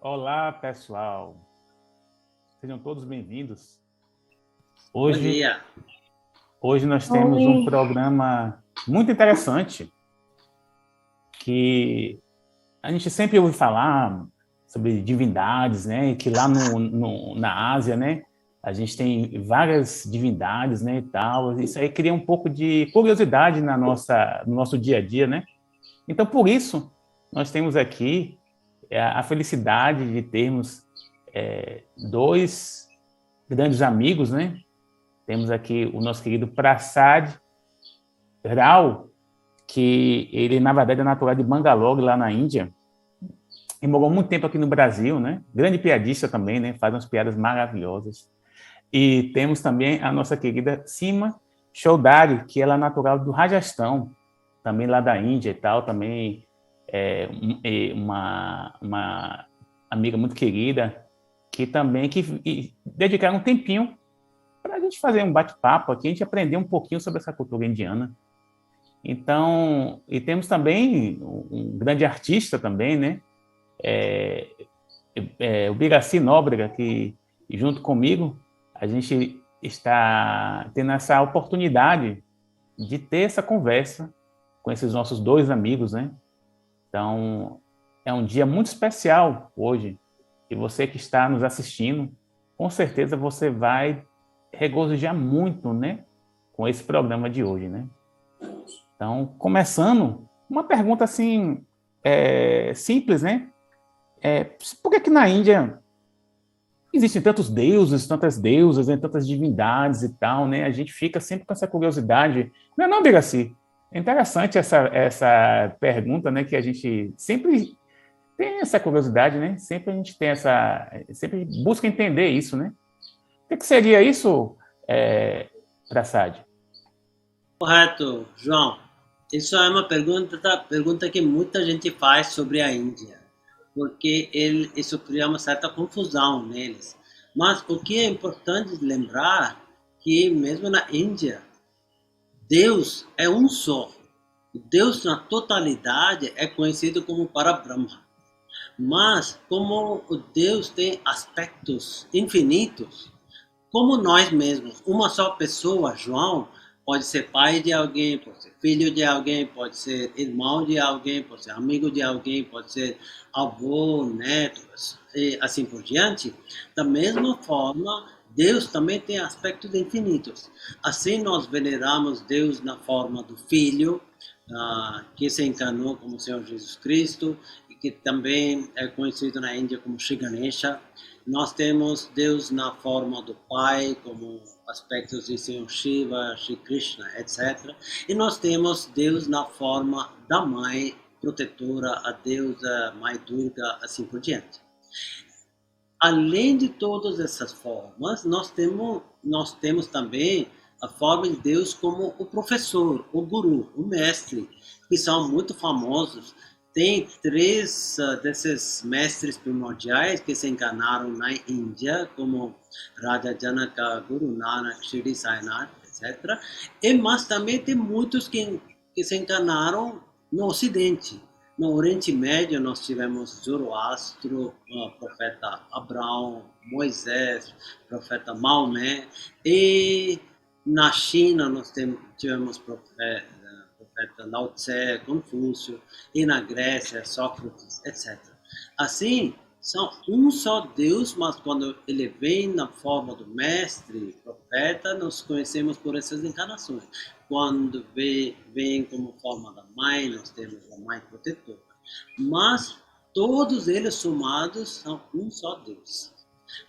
Olá, pessoal. Sejam todos bem-vindos. Bom Hoje, dia. hoje nós temos um Oi, programa muito interessante que a gente sempre ouve falar sobre divindades, né? E que lá na Ásia, né? A gente tem várias divindades, né? E tal. Isso aí cria um pouco de curiosidade no nosso dia a dia, né? Então, por isso, nós temos aqui a felicidade de termos dois grandes amigos, né? Temos aqui o nosso querido Prasad Rao, que ele, na verdade, é natural de Bangalore, lá na Índia, e morou muito tempo aqui no Brasil, né? Grande piadista também, né? Faz umas piadas maravilhosas. E temos também a nossa querida Sima Chaudhary, que ela é natural do Rajastão, também lá da Índia e tal, também uma amiga muito querida, que também dedicaram um tempinho para a gente fazer um bate-papo aqui, a gente aprender um pouquinho sobre essa cultura indiana. Então, e temos também um grande artista também, né? É, o Biraci Nóbrega, que junto comigo a gente está tendo essa oportunidade de ter essa conversa com esses nossos dois amigos, né? Então, é um dia muito especial hoje. E você que está nos assistindo, com certeza você vai regozijar muito, né? Com esse programa de hoje, né? Então, começando, uma pergunta assim, simples, né? Por que que na Índia existem tantos deuses, tantas deusas, né, tantas divindades e tal, né? A gente fica sempre com essa curiosidade. Não é não, Biraci? É interessante essa pergunta, né? Que a gente sempre tem essa curiosidade, né? Sempre a gente tem sempre busca entender isso, né? O que seria isso, Prasad? Correto, João. Isso é uma pergunta que muita gente faz sobre a Índia, porque isso cria uma certa confusão neles. Mas o que é importante lembrar que mesmo na Índia, Deus é um só. Deus na totalidade é conhecido como Parabrahma. Mas como o Deus tem aspectos infinitos, como nós mesmos, uma só pessoa, João, pode ser pai de alguém, pode ser filho de alguém, pode ser irmão de alguém, pode ser amigo de alguém, pode ser avô, neto, e assim por diante. Da mesma forma, Deus também tem aspectos infinitos. Assim, nós veneramos Deus na forma do Filho, que se encarnou como Senhor Jesus Cristo, e que também é conhecido na Índia como Shri Ganesha. Nós temos Deus na forma do Pai, como aspectos de Senhor Shiva, Shri Krishna, etc. E nós temos Deus na forma da Mãe protetora, a deusa Mãe Durga, assim por diante. Além de todas essas formas, nós temos também a forma de Deus como o professor, o guru, o mestre, que são muito famosos. Tem três desses mestres primordiais que se encarnaram na Índia, como Raja Janaka, Guru Nanak, Shri Sai Nath, etc. Mas também tem muitos que se encarnaram no Ocidente. No Oriente Médio, nós tivemos Zoroastro, o profeta Abraão, Moisés, profeta Maomé, e na China nós tivemos profeta Lao Tse, Confúcio, e na Grécia, Sócrates, etc. Assim, são um só Deus, mas quando ele vem na forma do mestre, profeta, nós conhecemos por essas encarnações. Quando vem como forma da mãe, nós temos a mãe protetora. Mas todos eles somados são um só Deus.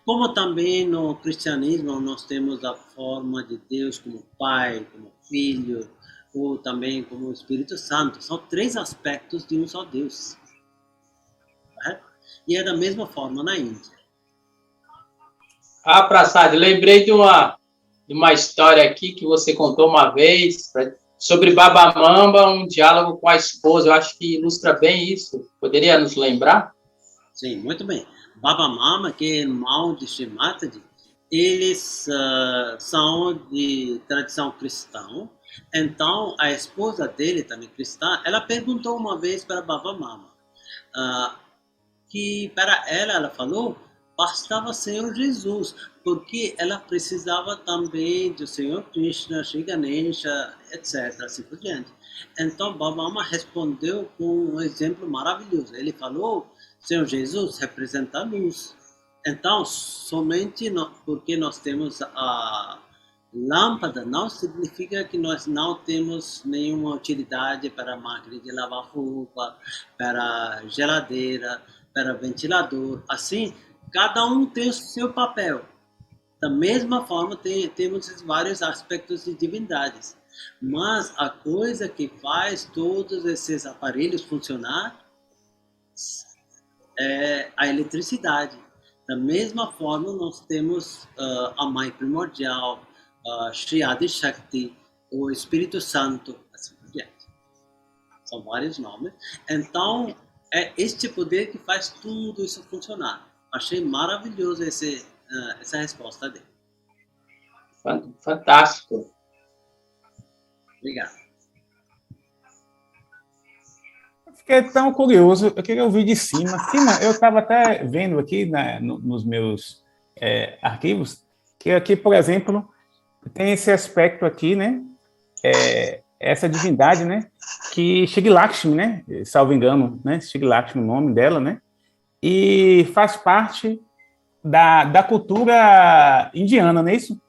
Como também no cristianismo nós temos a forma de Deus como Pai, como Filho, ou também como Espírito Santo. São três aspectos de um só Deus. Correto? E é da mesma forma na Índia. Prasad, lembrei de uma história aqui que você contou uma vez sobre Baba Mamba, um diálogo com a esposa. Eu acho que ilustra bem isso. Poderia nos lembrar? Sim, muito bem. Baba Mama, que é irmão de Shrimataji, eles são de tradição cristã. Então, a esposa dele, também cristã, ela perguntou uma vez para Baba Mama, ah, que para ela falou, bastava o Senhor Jesus, porque ela precisava também do Senhor Krishna, Shri Ganesha, etc. Assim por diante. Então, Baba respondeu com um exemplo maravilhoso. Ele falou, Senhor Jesus representa a luz. Então, somente porque nós temos a lâmpada, não significa que nós não temos nenhuma utilidade para a máquina de lavar roupa, para a geladeira, para ventilador. Assim, cada um tem o seu papel. Da mesma forma, temos vários aspectos de divindades. Mas a coisa que faz todos esses aparelhos funcionar é a eletricidade. Da mesma forma, nós temos a Mãe Primordial, Shri Adi Shakti, o Espírito Santo, assim por diante. São vários nomes. Então, é este poder que faz tudo isso funcionar. Achei maravilhoso essa resposta dele. Fantástico. Obrigado. Fiquei tão curioso, eu queria ouvir de cima. Eu estava até vendo aqui nos meus arquivos, que aqui, por exemplo, tem esse aspecto aqui, né? Essa divindade, né? Que Shri Lakshmi, né? Salvo engano, né? Shri Lakshmi, o nome dela, né? E faz parte da cultura indiana, não é isso?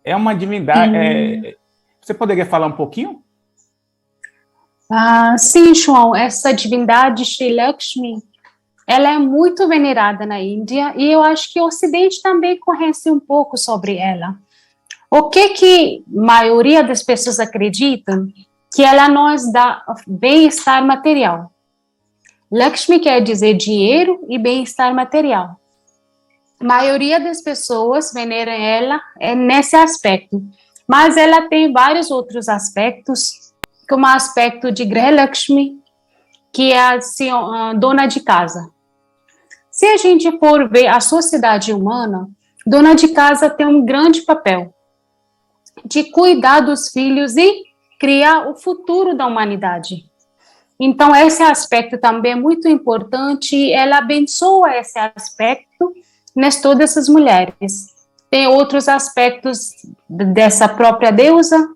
É uma divindade... você poderia falar um pouquinho? Sim, João, essa divindade Shri Lakshmi, ela é muito venerada na Índia e eu acho que o Ocidente também conhece um pouco sobre ela. O que a maioria das pessoas acreditam? Que ela nos dá bem-estar material. Lakshmi quer dizer dinheiro e bem-estar material. A maioria das pessoas veneram ela nesse aspecto, mas ela tem vários outros aspectos, como o aspecto de Griha Lakshmi, que é a dona de casa. Se a gente for ver a sociedade humana, dona de casa tem um grande papel de cuidar dos filhos e criar o futuro da humanidade. Então, esse aspecto também é muito importante e ela abençoa esse aspecto nas todas essas mulheres. Tem outros aspectos dessa própria deusa.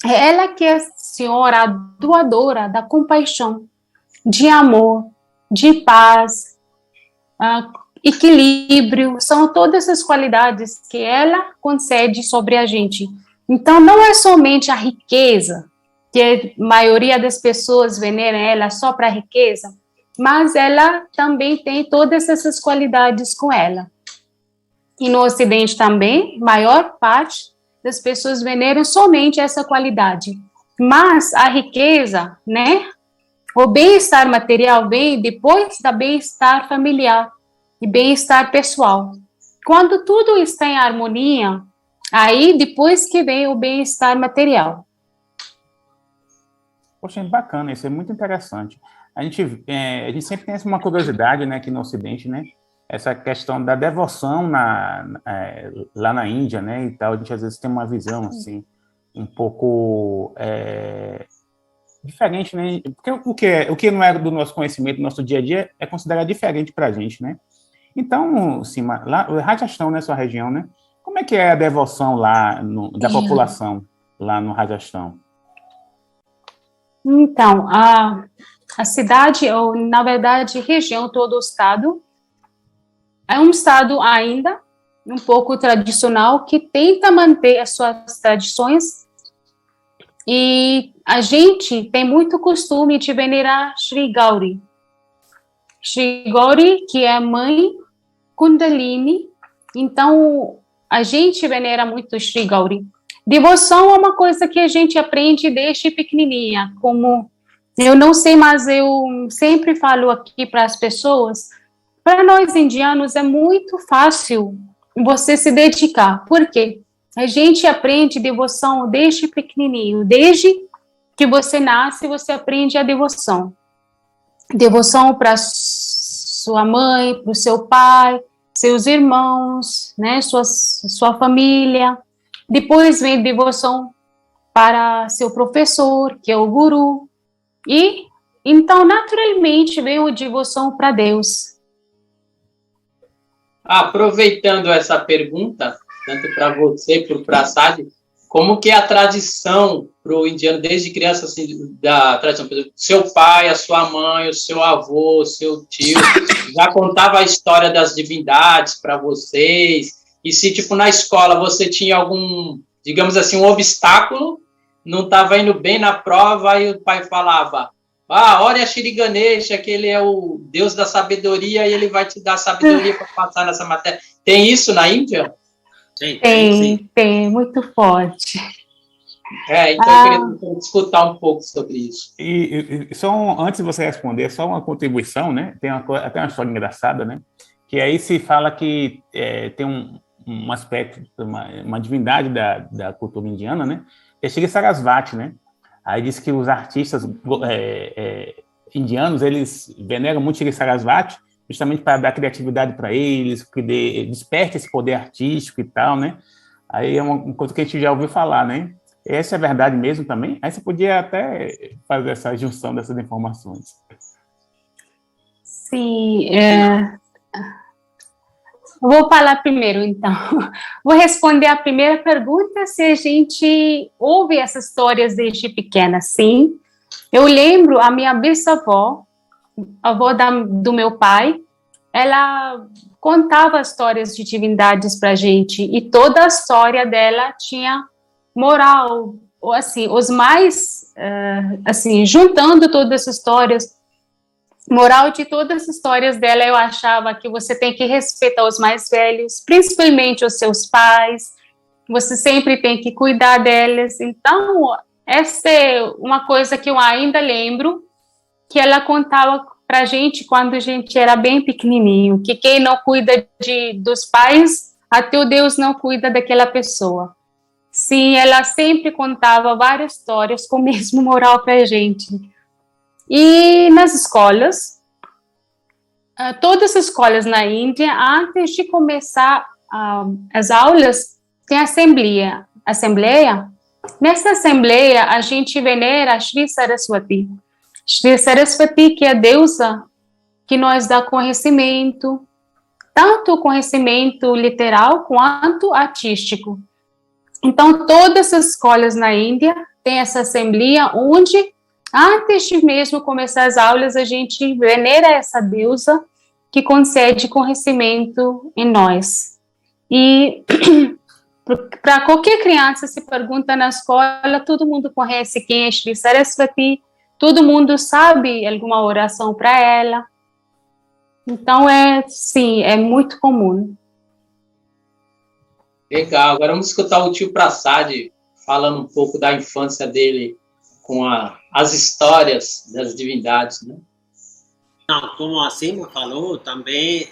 Ela que é a senhora doadora da compaixão, de amor, de paz, equilíbrio, são todas essas qualidades que ela concede sobre a gente. Então, não é somente a riqueza, que a maioria das pessoas veneram ela só para a riqueza, mas ela também tem todas essas qualidades com ela. E no Ocidente também, maior parte das pessoas veneram somente essa qualidade. Mas a riqueza, né? O bem-estar material vem depois da bem-estar familiar e bem-estar pessoal. Quando tudo está em harmonia, aí depois que vem o bem-estar material. Poxa, bacana, isso é muito interessante. A gente sempre tem uma curiosidade, né, aqui no Ocidente, né? Essa questão da devoção lá na Índia, né, e tal, a gente às vezes tem uma visão, assim, um pouco diferente, né, porque o que não é do nosso conhecimento, do nosso dia a dia, é considerado diferente para a gente, né. Então, Sima, lá, o Rajastão, né, sua região, né, como é que é a devoção lá, da população lá no Rajastão? Então, a cidade, ou na verdade, região, todo o estado, é um estado ainda um pouco tradicional que tenta manter as suas tradições e a gente tem muito costume de venerar Shri Gauri. Shri Gauri, que é a mãe Kundalini, então a gente venera muito Shri Gauri. Devoção é uma coisa que a gente aprende desde pequenininha, como eu não sei, mas eu sempre falo aqui para as pessoas. Para nós indianos é muito fácil você se dedicar. Por quê? A gente aprende devoção desde pequenininho. Desde que você nasce, você aprende a devoção. Devoção para sua mãe, para o seu pai, seus irmãos, né, sua família. Depois vem devoção para seu professor, que é o guru. E Então, naturalmente, veio a devoção para Deus. Aproveitando essa pergunta, tanto para você quanto para a Sadi, como que é a tradição para o indiano, desde criança, assim, da tradição, por exemplo, seu pai, a sua mãe, o seu avô, o seu tio, já contava a história das divindades para vocês? E se, tipo, na escola você tinha algum, digamos assim, um obstáculo, não estava indo bem na prova, aí o pai falava, olha a Shri Ganesha, que ele é o Deus da sabedoria e ele vai te dar sabedoria para passar nessa matéria. Tem isso na Índia? Tem, muito forte. Então eu queria escutar um pouco sobre isso. E só antes de você responder, só uma contribuição, né? Tem até uma história engraçada, né? Que aí se fala que tem um aspecto, uma divindade da cultura indiana, né? Que é Shri Sarasvati, né? Aí diz que os artistas indianos, eles veneram muito Shri Sarasvati, justamente para dar criatividade para eles, que desperte esse poder artístico e tal, né? Aí é uma coisa que a gente já ouviu falar, né? Essa é verdade mesmo também? Aí você podia até fazer essa junção dessas informações. Sim, vou falar primeiro, então. Vou responder a primeira pergunta, se a gente ouve essas histórias desde pequena. Sim, eu lembro a minha bisavó, avó do meu pai, ela contava histórias de divindades para a gente, e toda a história dela tinha moral, ou assim, os mais, assim, juntando todas as histórias, moral de todas as histórias dela, eu achava que você tem que respeitar os mais velhos, principalmente os seus pais, você sempre tem que cuidar deles. Então, essa é uma coisa que eu ainda lembro, que ela contava para a gente quando a gente era bem pequenininho, que quem não cuida dos pais, até o Deus não cuida daquela pessoa. Sim, ela sempre contava várias histórias com o mesmo moral para a gente. E nas escolas, todas as escolas na Índia, antes de começar as aulas, tem assembleia. Nessa assembleia, a gente venera Shri Saraswati. Shri Saraswati, que é a deusa que nos dá conhecimento, tanto conhecimento literal quanto artístico. Então, todas as escolas na Índia têm essa assembleia onde, antes de mesmo começar as aulas, a gente venera essa deusa que concede conhecimento em nós. E para qualquer criança se pergunta na escola, todo mundo conhece quem é Shri Saraswati, todo mundo sabe alguma oração para ela. Então, sim, é muito comum. Legal, agora vamos escutar o tio Prasad falando um pouco da infância dele com as histórias das divindades, né? Não, como a Sima falou, também,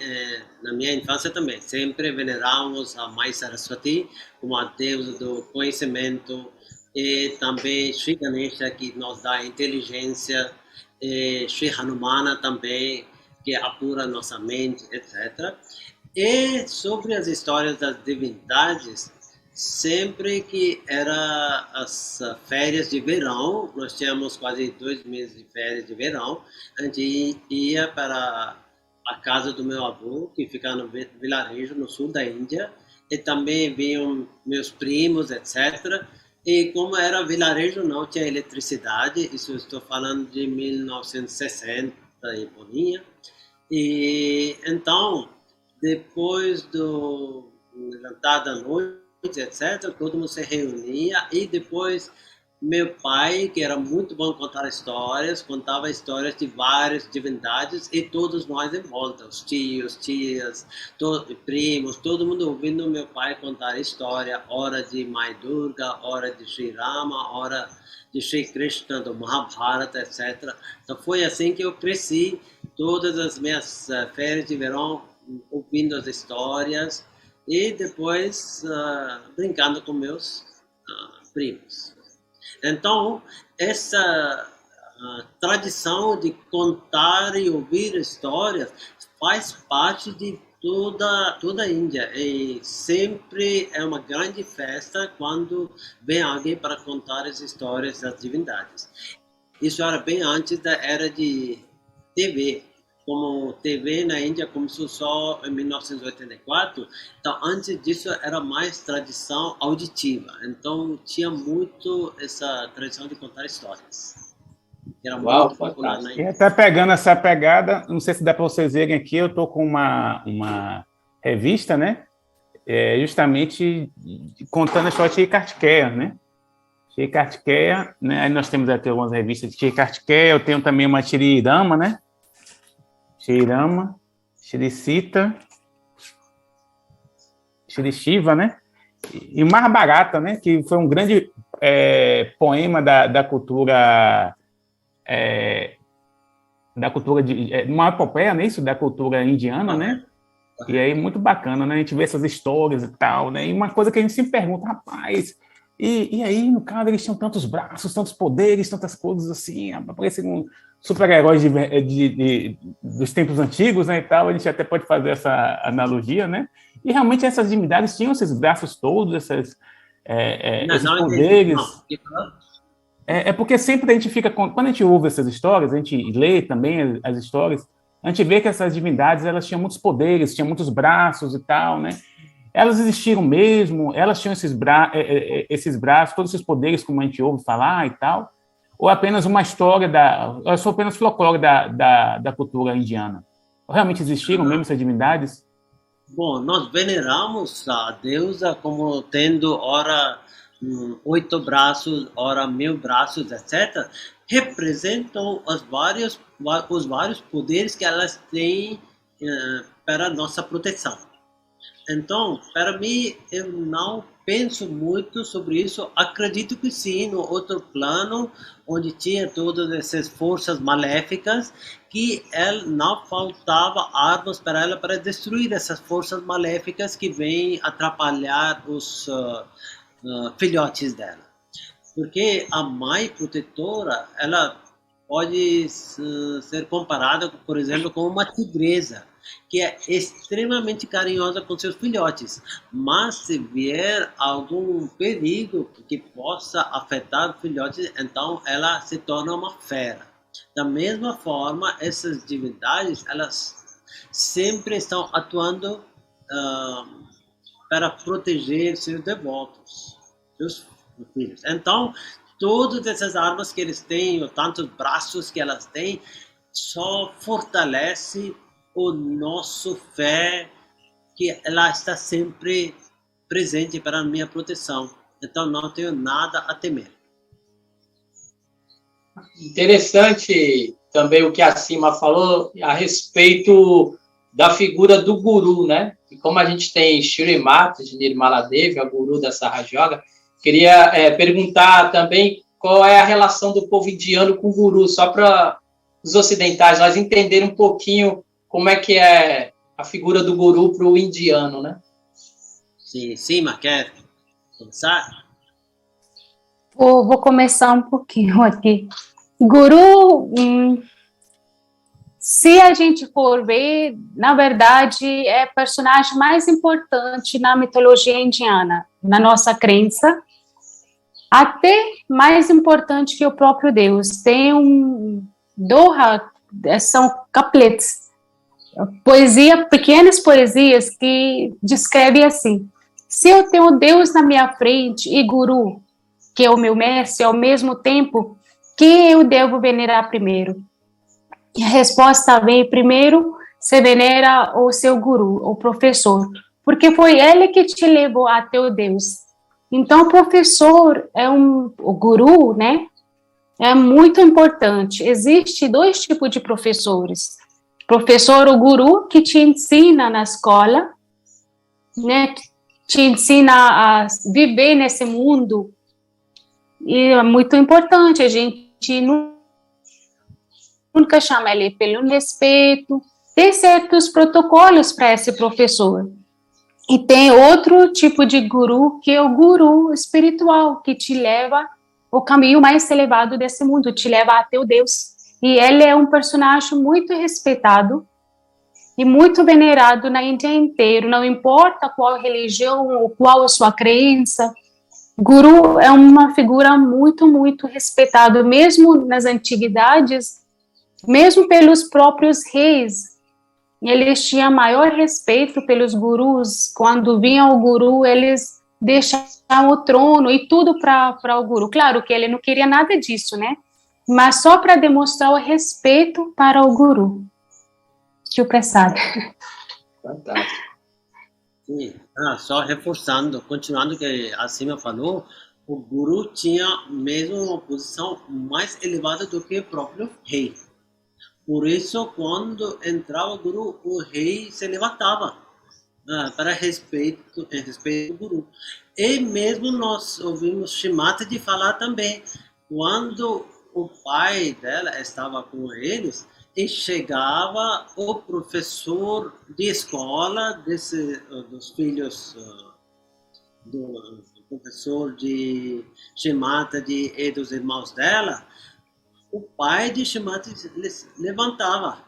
na minha infância também, sempre veneramos a Mãe Saraswati como a deusa do conhecimento, e também Shri Ganesha, que nos dá inteligência, e Shri Hanumana também, que apura nossa mente, etc. E sobre as histórias das divindades, sempre que era as férias de verão, nós tínhamos quase 2 meses de férias de verão, a gente ia para a casa do meu avô, que fica no vilarejo, no sul da Índia, e também vinham meus primos, etc. E como era vilarejo, não tinha eletricidade, isso eu estou falando de 1960 e bolinha. E então, depois do jantar da noite, etc., todo mundo se reunia e depois meu pai, que era muito bom contar histórias, contava histórias de várias divindades e todos nós em volta, os tios, tias, primos, todo mundo ouvindo meu pai contar história, hora de Mãe Durga, hora de Sri Rama, hora de Sri Krishna, do Mahabharata, etc. Então foi assim que eu cresci, todas as minhas férias de verão ouvindo as histórias e depois brincando com meus primos. Então, essa tradição de contar e ouvir histórias faz parte de toda a Índia e sempre é uma grande festa quando vem alguém para contar as histórias das divindades. isso era bem antes da era de TV. Como TV na Índia começou só em 1984, então antes disso era mais tradição auditiva. Então tinha muito essa tradição de contar histórias. Era muito popular na E Índia. até pegando essa pegada, não sei se dá para vocês verem aqui, eu estou com uma revista, né? Justamente contando a história de Shri Kartikeya, né? Shri Kartikeya, né? Aí nós temos aqui algumas revistas de Shri Kartikeya, eu tenho também uma Shri Rama, né? Shri Rama, Shri Sita, Shri Shiva, né? E o Mahabharata, né? Que foi um grande poema da cultura uma epopeia, né? Isso, da cultura indiana, né? E aí, muito bacana, né? A gente vê essas histórias e tal, né? E uma coisa que a gente sempre pergunta, rapaz, e aí, no caso, eles tinham tantos braços, tantos poderes, tantas coisas assim, parecem super-heróis dos tempos antigos, né, e tal, a gente até pode fazer essa analogia, né? E realmente essas divindades tinham esses braços todos, esses poderes. Porque sempre a gente fica, quando a gente ouve essas histórias, a gente lê também as histórias, a gente vê que essas divindades, elas tinham muitos poderes, tinham muitos braços e tal, né? Elas existiram mesmo, elas tinham esses braços, todos esses poderes, como a gente ouve falar e tal, ou apenas uma história ou só apenas folclore da cultura indiana? Ou realmente existiram mesmo essas divindades? Bom, nós veneramos a deusa como tendo ora 8 braços, ora 1000 braços, etc. Representam os vários poderes que elas têm para nossa proteção. Então, para mim, eu não penso muito sobre isso. Acredito que sim, no outro plano, onde tinha todas essas forças maléficas, que ela não faltava armas para ela para destruir essas forças maléficas que vêm atrapalhar os filhotes dela. Porque a mãe protetora, ela pode ser comparada, por exemplo, com uma tigresa, que é extremamente carinhosa com seus filhotes, mas se vier algum perigo que possa afetar os filhotes, então ela se torna uma fera. Da mesma forma, essas divindades, elas sempre estão atuando para proteger seus devotos, seus filhos. Então, todas essas armas que eles têm, ou tantos braços que elas têm, só fortalece o nosso fé, que ela está sempre presente para a minha proteção. Então, não tenho nada a temer. Interessante também o que a Sima falou a respeito da figura do guru, né? E como a gente tem Shrimati de Nirmala Devi, a guru da Raja Yoga, queria perguntar também qual é a relação do povo indiano com o guru, só para os ocidentais nós entenderem um pouquinho como é que é a figura do guru para o indiano, né? Sim, Sima, quer começar? Vou começar um pouquinho aqui. Guru, se a gente for ver, na verdade, é o personagem mais importante na mitologia indiana, na nossa crença, até mais importante que o próprio Deus. Tem doha, são couplets, pequenas poesias que descrevem assim: se eu tenho Deus na minha frente e Guru, que é o meu mestre, ao mesmo tempo, quem eu devo venerar primeiro? E a resposta vem: primeiro você venera o seu guru, o professor, porque foi ele que te levou até o Deus. Então, o professor o guru, né? É muito importante. Existe 2 tipos de professores. Professor, o guru, que te ensina na escola, né? Que te ensina a viver nesse mundo. E é muito importante, a gente nunca chama ele pelo respeito, tem certos protocolos para esse professor. E tem outro tipo de guru, que é o guru espiritual, que te leva o caminho mais elevado desse mundo, te leva até o Deus. E ele é um personagem muito respeitado e muito venerado na Índia inteira, não importa qual religião ou qual a sua crença. Guru é uma figura muito, muito respeitada, mesmo nas antiguidades, mesmo pelos próprios reis. Eles tinham maior respeito pelos gurus. Quando vinha o guru, eles deixavam o trono e tudo para o guru. Claro que ele não queria nada disso, né? Mas só para demonstrar o respeito para o guru. Tio Prasad. Fantástico. Sim. Só reforçando, continuando o que a Sima falou, o guru tinha mesmo uma posição mais elevada do que o próprio rei. Por isso, quando entrava o guru, o rei se levantava para em respeito do guru. E mesmo nós ouvimos Shrimati falar também, quando o pai dela estava com eles, e chegava o professor de escola dos filhos do professor de Shrimati e dos irmãos dela, o pai de Shrimati levantava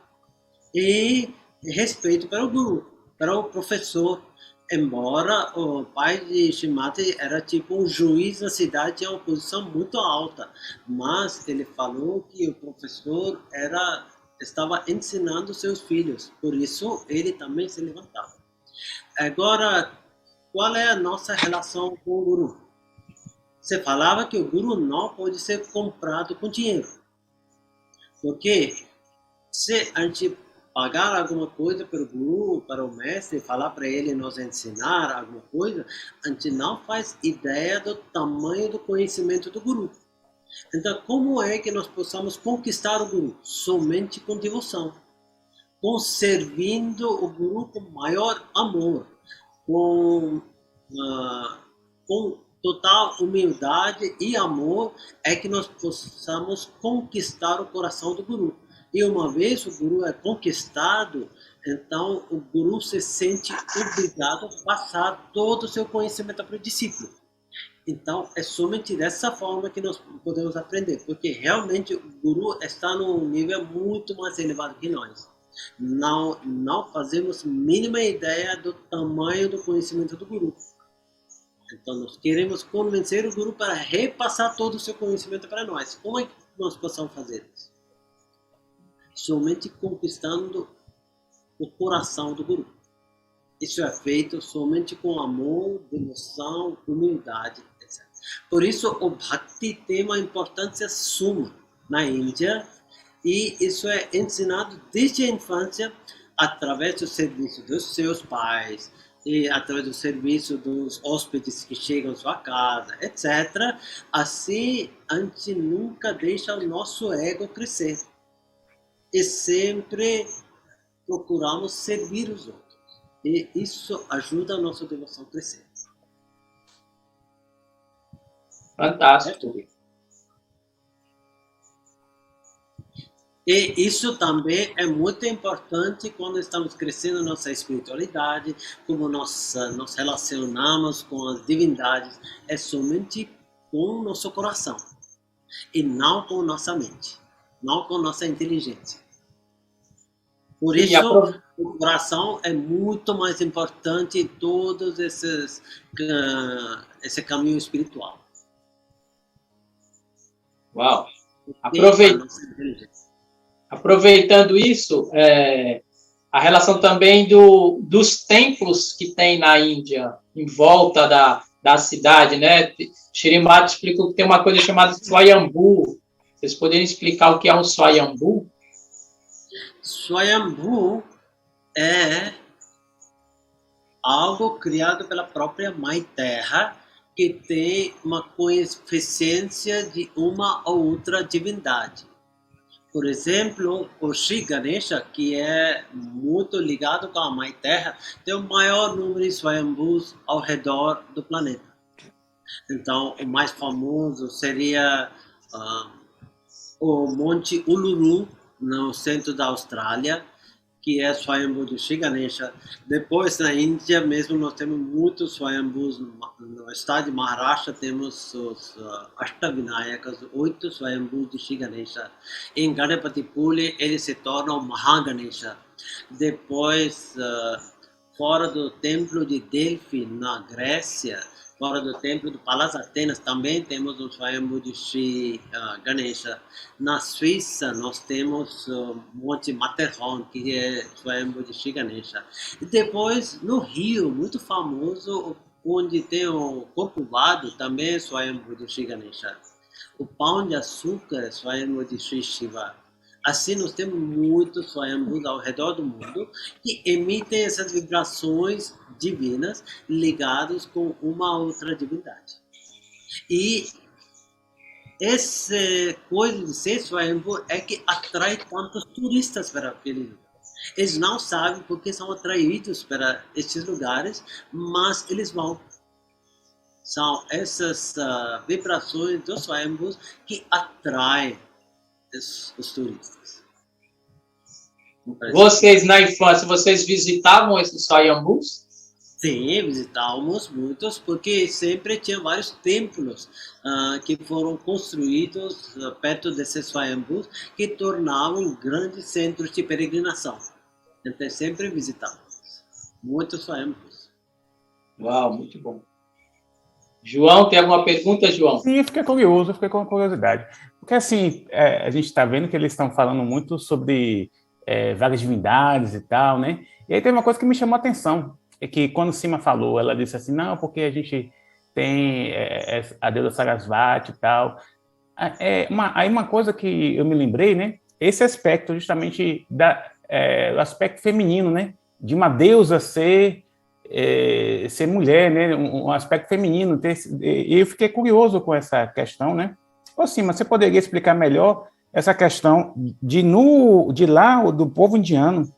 e respeito para o guru, para o professor. Embora o pai de Shrimati era tipo um juiz na cidade, tinha uma posição muito alta, mas ele falou que o professor estava ensinando seus filhos, por isso ele também se levantava. Agora, qual é a nossa relação com o guru? Você falava que o guru não pode ser comprado com dinheiro, porque se a gente pagar alguma coisa para o guru, para o mestre, falar para ele nos ensinar alguma coisa, a gente não faz ideia do tamanho do conhecimento do guru. Então, como é que nós possamos conquistar o guru? Somente com devoção, com servindo o guru com maior amor, com total humildade e amor, é que nós possamos conquistar o coração do guru. E uma vez o guru é conquistado, então o guru se sente obrigado a passar todo o seu conhecimento para o discípulo. Então é somente dessa forma que nós podemos aprender, porque realmente o guru está num nível muito mais elevado que nós. Não fazemos mínima ideia do tamanho do conhecimento do guru. Então nós queremos convencer o guru para repassar todo o seu conhecimento para nós. Como é que nós possamos fazer isso? Somente conquistando o coração do guru. Isso é feito somente com amor, devoção, humildade, etc. Por isso, o Bhakti tem uma importância suma na Índia, e isso é ensinado desde a infância, através do serviço dos seus pais, e através do serviço dos hóspedes que chegam à sua casa, etc. Assim, a gente nunca deixa o nosso ego crescer. E sempre procuramos servir os outros. E isso ajuda a nossa devoção a crescer. Fantástico. E isso também é muito importante quando estamos crescendo nossa espiritualidade, como nós nos relacionamos com as divindades, é somente com o nosso coração, e não com nossa mente, não com nossa inteligência. Por isso, o coração é muito mais importante em todos esse caminho espiritual. Uau! Aproveitando isso, a relação também dos templos que tem na Índia, em volta da cidade, né? Shrimati explicou que tem uma coisa chamada Swayambhu. Vocês poderiam explicar o que é um Swayambhu? Swayambhu é algo criado pela própria Mãe Terra, que tem uma coeficiência de uma ou outra divindade. Por exemplo, o Shri Ganesha, que é muito ligado com a Mãe Terra, tem o maior número de Swayambhus ao redor do planeta. Então, o mais famoso seria o Monte Uluru, no centro da Austrália, que é Swayambhu do Shri Ganesha. Depois, na Índia mesmo, nós temos muitos Swayambhus. No estado de Maharashtra, temos os Ashtavinayakas, 8 Swayambhus de Shri Ganesha. Em Ganapatipuli, ele se torna o Mahaganesha. Depois, fora do templo de Delphi, na Grécia, fora do templo do Palácio Atenas, também temos o Swayambhu de Sri Ganesha. Na Suíça, nós temos o Monte Matterhorn, que é Swayambhu de Sri Ganesha. E depois, no Rio, muito famoso, onde tem o Corcovado, também é Swayambhu de Sri Ganesha. O Pão de Açúcar é Swayambhu de Sri Shiva. Assim, nós temos muitos Swayambhus ao redor do mundo que emitem essas vibrações divinas ligadas com uma outra divindade. E essa coisa de ser Swayambhu é que atrai tantos turistas para aquele lugar. Eles não sabem porque são atraídos para esses lugares, mas eles vão. São essas vibrações dos Swayambhus que atraem os turistas. Vocês, na infância, vocês visitavam esses Swayambhus? Sim, visitávamos muitos, porque sempre tinha vários templos que foram construídos perto desses Swayambhus, que tornavam grandes centros de peregrinação. Então, sempre visitávamos muitos Swayambhus. Uau, muito bom. João, tem alguma pergunta, João? Sim, eu fiquei curioso, eu fiquei com curiosidade. Porque, assim, a gente está vendo que eles estão falando muito sobre várias divindades e tal, né? E aí tem uma coisa que me chamou a atenção, é que quando Sima falou, ela disse assim, não, porque a gente tem a deusa Sarasvati e tal. Aí uma coisa que eu me lembrei, né? Esse aspecto justamente do aspecto feminino, né? De uma deusa ser mulher, né? Um aspecto feminino. E eu fiquei curioso com essa questão, né? Ô, Sima, você poderia explicar melhor essa questão de lá, do povo indiano?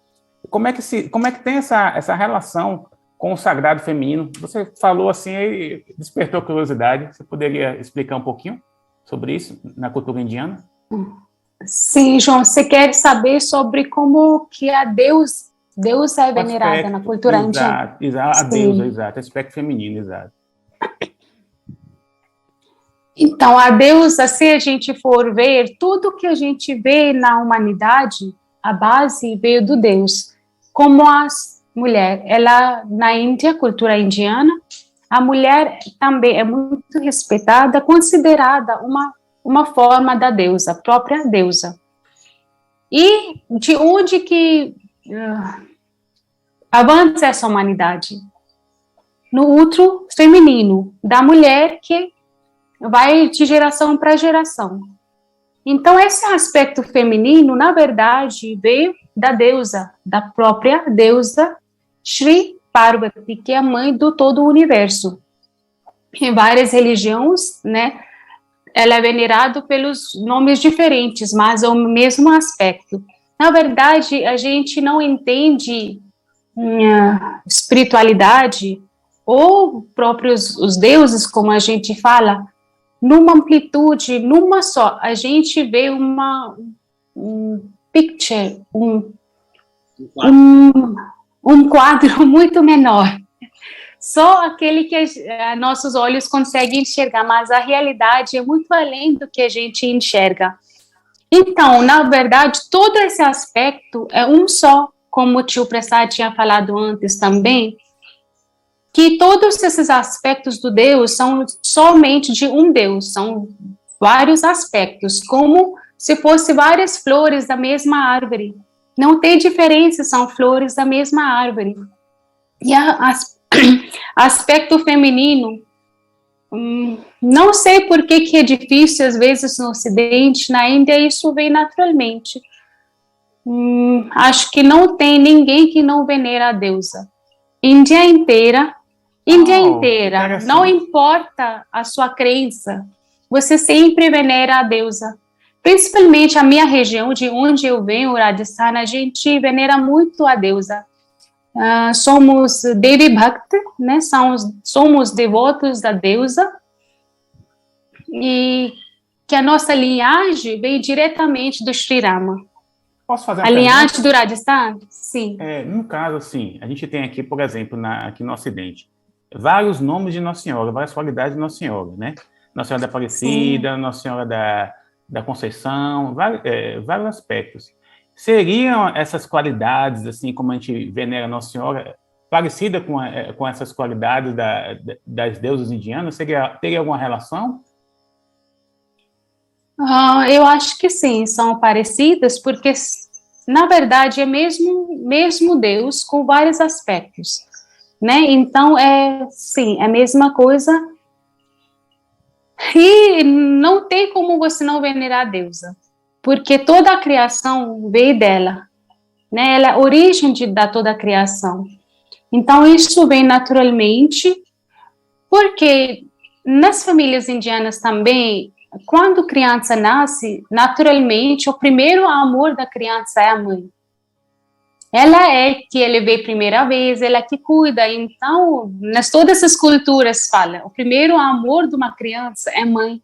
Como é que tem essa relação com o sagrado feminino? Você falou assim e despertou curiosidade. Você poderia explicar um pouquinho sobre isso na cultura indiana? Sim, João, você quer saber sobre como que a deusa é venerada na cultura indiana? Exato, a deusa, exato, aspecto feminino, exato. Então, a deusa, se a gente for ver, tudo que a gente vê na humanidade, a base veio do Deus. Como a mulher, ela, na Índia, cultura indiana, a mulher também é muito respeitada, considerada uma forma da deusa, própria deusa. E de onde que avança essa humanidade? No útero feminino, da mulher que vai de geração para geração. Então, esse aspecto feminino, na verdade, veio da deusa, da própria deusa Shri Parvati, que é a mãe do todo o universo. Em várias religiões, né, ela é venerada pelos nomes diferentes, mas é o mesmo aspecto. Na verdade, a gente não entende espiritualidade ou próprios os deuses, como a gente fala, numa amplitude, numa só. A gente vê um picture, um quadro muito menor. Só aquele que nossos olhos conseguem enxergar, mas a realidade é muito além do que a gente enxerga. Então, na verdade, todo esse aspecto é um só, como o tio Prasad tinha falado antes também, que todos esses aspectos do Deus são somente de um Deus, são vários aspectos, como se fossem várias flores da mesma árvore. Não tem diferença, são flores da mesma árvore. E aspecto feminino, não sei por que é difícil, às vezes, no Ocidente, na Índia, isso vem naturalmente. Acho que não tem ninguém que não venera a deusa. Índia inteira, não importa a sua crença, você sempre venera a deusa. Principalmente a minha região, de onde eu venho, Rajasthan, a gente venera muito a deusa. Somos Devi Bhakta, né? Somos devotos da deusa, e que a nossa linhagem vem diretamente do Sri Rama. Posso fazer uma pergunta? Linhagem do Rajasthan? Sim. No caso, assim, a gente tem aqui, por exemplo, aqui no Ocidente, vários nomes de Nossa Senhora, várias qualidades de Nossa Senhora, né? Nossa Senhora da Aparecida, Nossa Senhora da Conceição, vários aspectos. Seriam essas qualidades, assim, como a gente venera Nossa Senhora, parecida com essas qualidades das deusas indianas? Teria alguma relação? Eu acho que sim, são parecidas, porque, na verdade, é mesmo Deus com vários aspectos, né? Então, sim, é a mesma coisa. E não tem como você não venerar a deusa, porque toda a criação veio dela, né? Ela é a origem da toda a criação. Então, isso vem naturalmente, porque nas famílias indianas também, quando criança nasce, naturalmente, o primeiro amor da criança é a mãe. Ela é que ele vê primeira vez, ela é que cuida. Então, todas essas culturas falam, o primeiro amor de uma criança é mãe.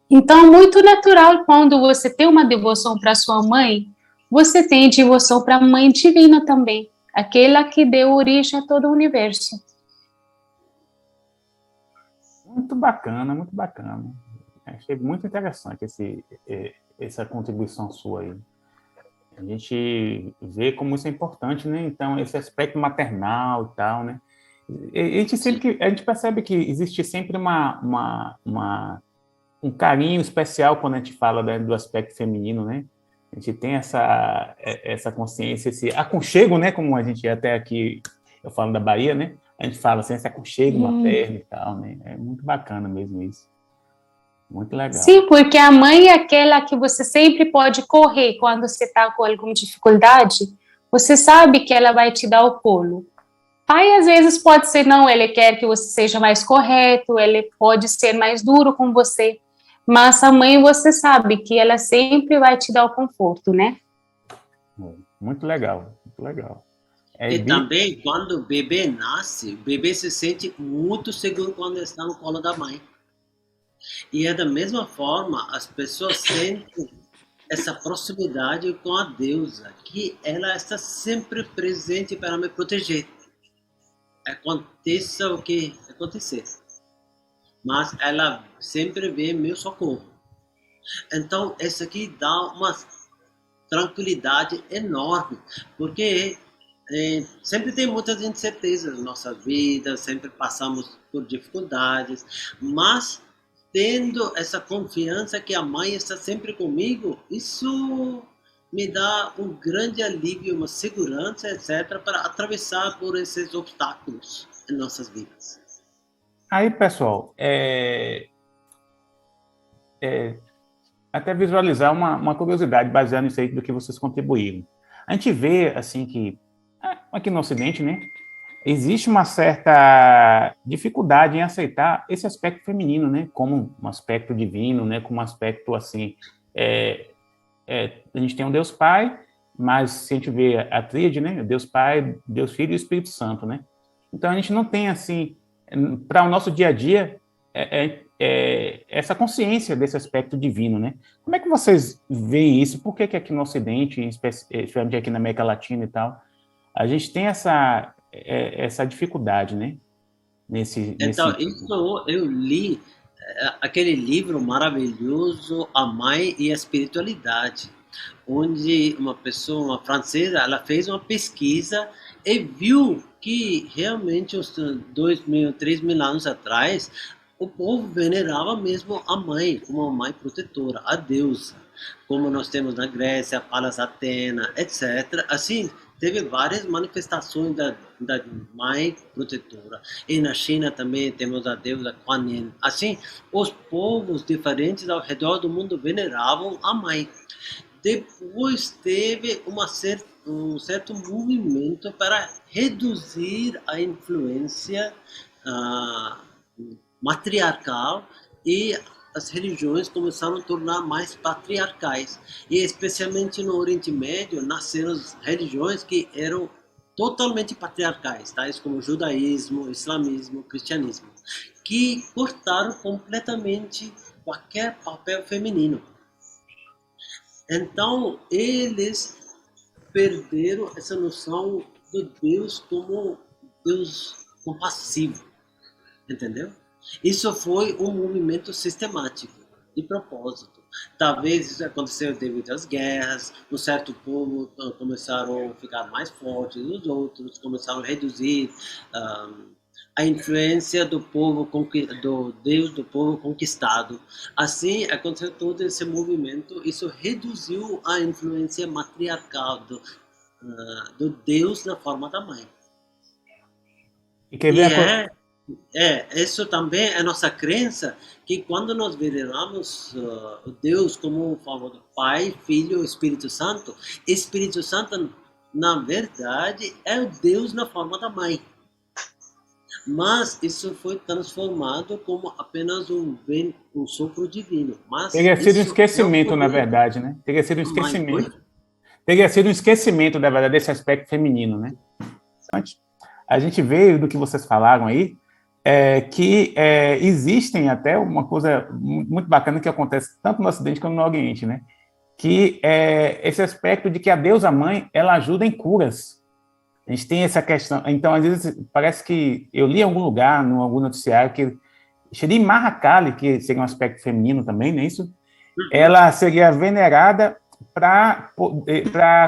Então, muito natural quando você tem uma devoção para sua mãe, você tem devoção para a mãe divina também, aquela que deu origem a todo o universo. Muito bacana, muito bacana. Achei muito interessante essa contribuição sua aí. A gente vê como isso é importante, né? Então, esse aspecto maternal e tal, né? A gente percebe que existe sempre um carinho especial quando a gente fala, né, do aspecto feminino, né? A gente tem essa consciência, esse aconchego, né? Como a gente até aqui, eu falo da Bahia, né? A gente fala assim, esse aconchego materno e tal, né? É muito bacana mesmo isso. Muito legal. Sim, porque a mãe é aquela que você sempre pode correr quando você está com alguma dificuldade. Você sabe que ela vai te dar o colo. Pai, às vezes, pode ser não, ele quer que você seja mais correto, ele pode ser mais duro com você. Mas a mãe, você sabe que ela sempre vai te dar o conforto, né? Muito legal, muito legal. E também, quando o bebê nasce, o bebê se sente muito seguro quando está no colo da mãe. E é da mesma forma, as pessoas sentem essa proximidade com a deusa, que ela está sempre presente para me proteger. Aconteça o que acontecer. Mas ela sempre vê meu socorro. Então, isso aqui dá uma tranquilidade enorme, porque sempre tem muitas incertezas na nossa vida, sempre passamos por dificuldades, mas tendo essa confiança que a mãe está sempre comigo, isso me dá um grande alívio, uma segurança, etc., para atravessar por esses obstáculos em nossas vidas. Aí, pessoal, até visualizar uma curiosidade baseada nisso aí do que vocês contribuíram. A gente vê, assim, que aqui no Ocidente, né, existe uma certa dificuldade em aceitar esse aspecto feminino, né, como um aspecto divino, né, como um aspecto, assim, a gente tem um Deus Pai, mas se a gente vê a tríade, né, Deus Pai, Deus Filho e Espírito Santo, né, então a gente não tem, assim, para o nosso dia a dia, essa consciência desse aspecto divino, né? Como é que vocês veem isso? Por que aqui no Ocidente, especialmente aqui na América Latina e tal, a gente tem essa dificuldade, né? Então, isso eu li aquele livro maravilhoso, A Mãe e a Espiritualidade, onde uma francesa, ela fez uma pesquisa e viu que realmente uns 2.000, 3.000 anos atrás, o povo venerava mesmo a mãe como uma mãe protetora, a deusa, como nós temos na Grécia, Palas Atena, etc. Assim, teve várias manifestações da mãe protetora. E na China também temos a deusa Kuan Yin. Assim, os povos diferentes ao redor do mundo veneravam a mãe. Depois teve um certo movimento para reduzir a influência matriarcal, e as religiões começaram a tornar mais patriarcais. E especialmente no Oriente Médio nasceram as religiões que eram totalmente patriarcais, tais como o judaísmo, islamismo, cristianismo, que cortaram completamente qualquer papel feminino. Então, eles perderam essa noção do Deus como Deus compassivo, entendeu? Isso foi um movimento sistemático, de propósito. Talvez isso aconteceu devido às guerras, um certo povo começaram a ficar mais fortes, os outros começaram a reduzir a influência do povo, do Deus do povo conquistado. Assim, aconteceu todo esse movimento, isso reduziu a influência matriarcal do Deus na forma da mãe. E quer ver Isso também é nossa crença, que quando nós veneramos Deus como forma do Pai, Filho e Espírito Santo, na verdade, é o Deus na forma da mãe. Mas isso foi transformado como apenas um sopro divino. Mas teria sido um esquecimento, na verdade, né? Teria sido um esquecimento. Teria sido um esquecimento, na verdade, desse aspecto feminino, né? A gente vê do que vocês falaram aí, que existem até uma coisa muito bacana que acontece tanto no Ocidente como no Oriente, né? Que é esse aspecto de que a deusa mãe, ela ajuda em curas. A gente tem essa questão. Então, às vezes, parece que eu li em algum lugar, em algum noticiário, que Shri Mahakali, que seria um aspecto feminino também, não é isso? Ela seria venerada para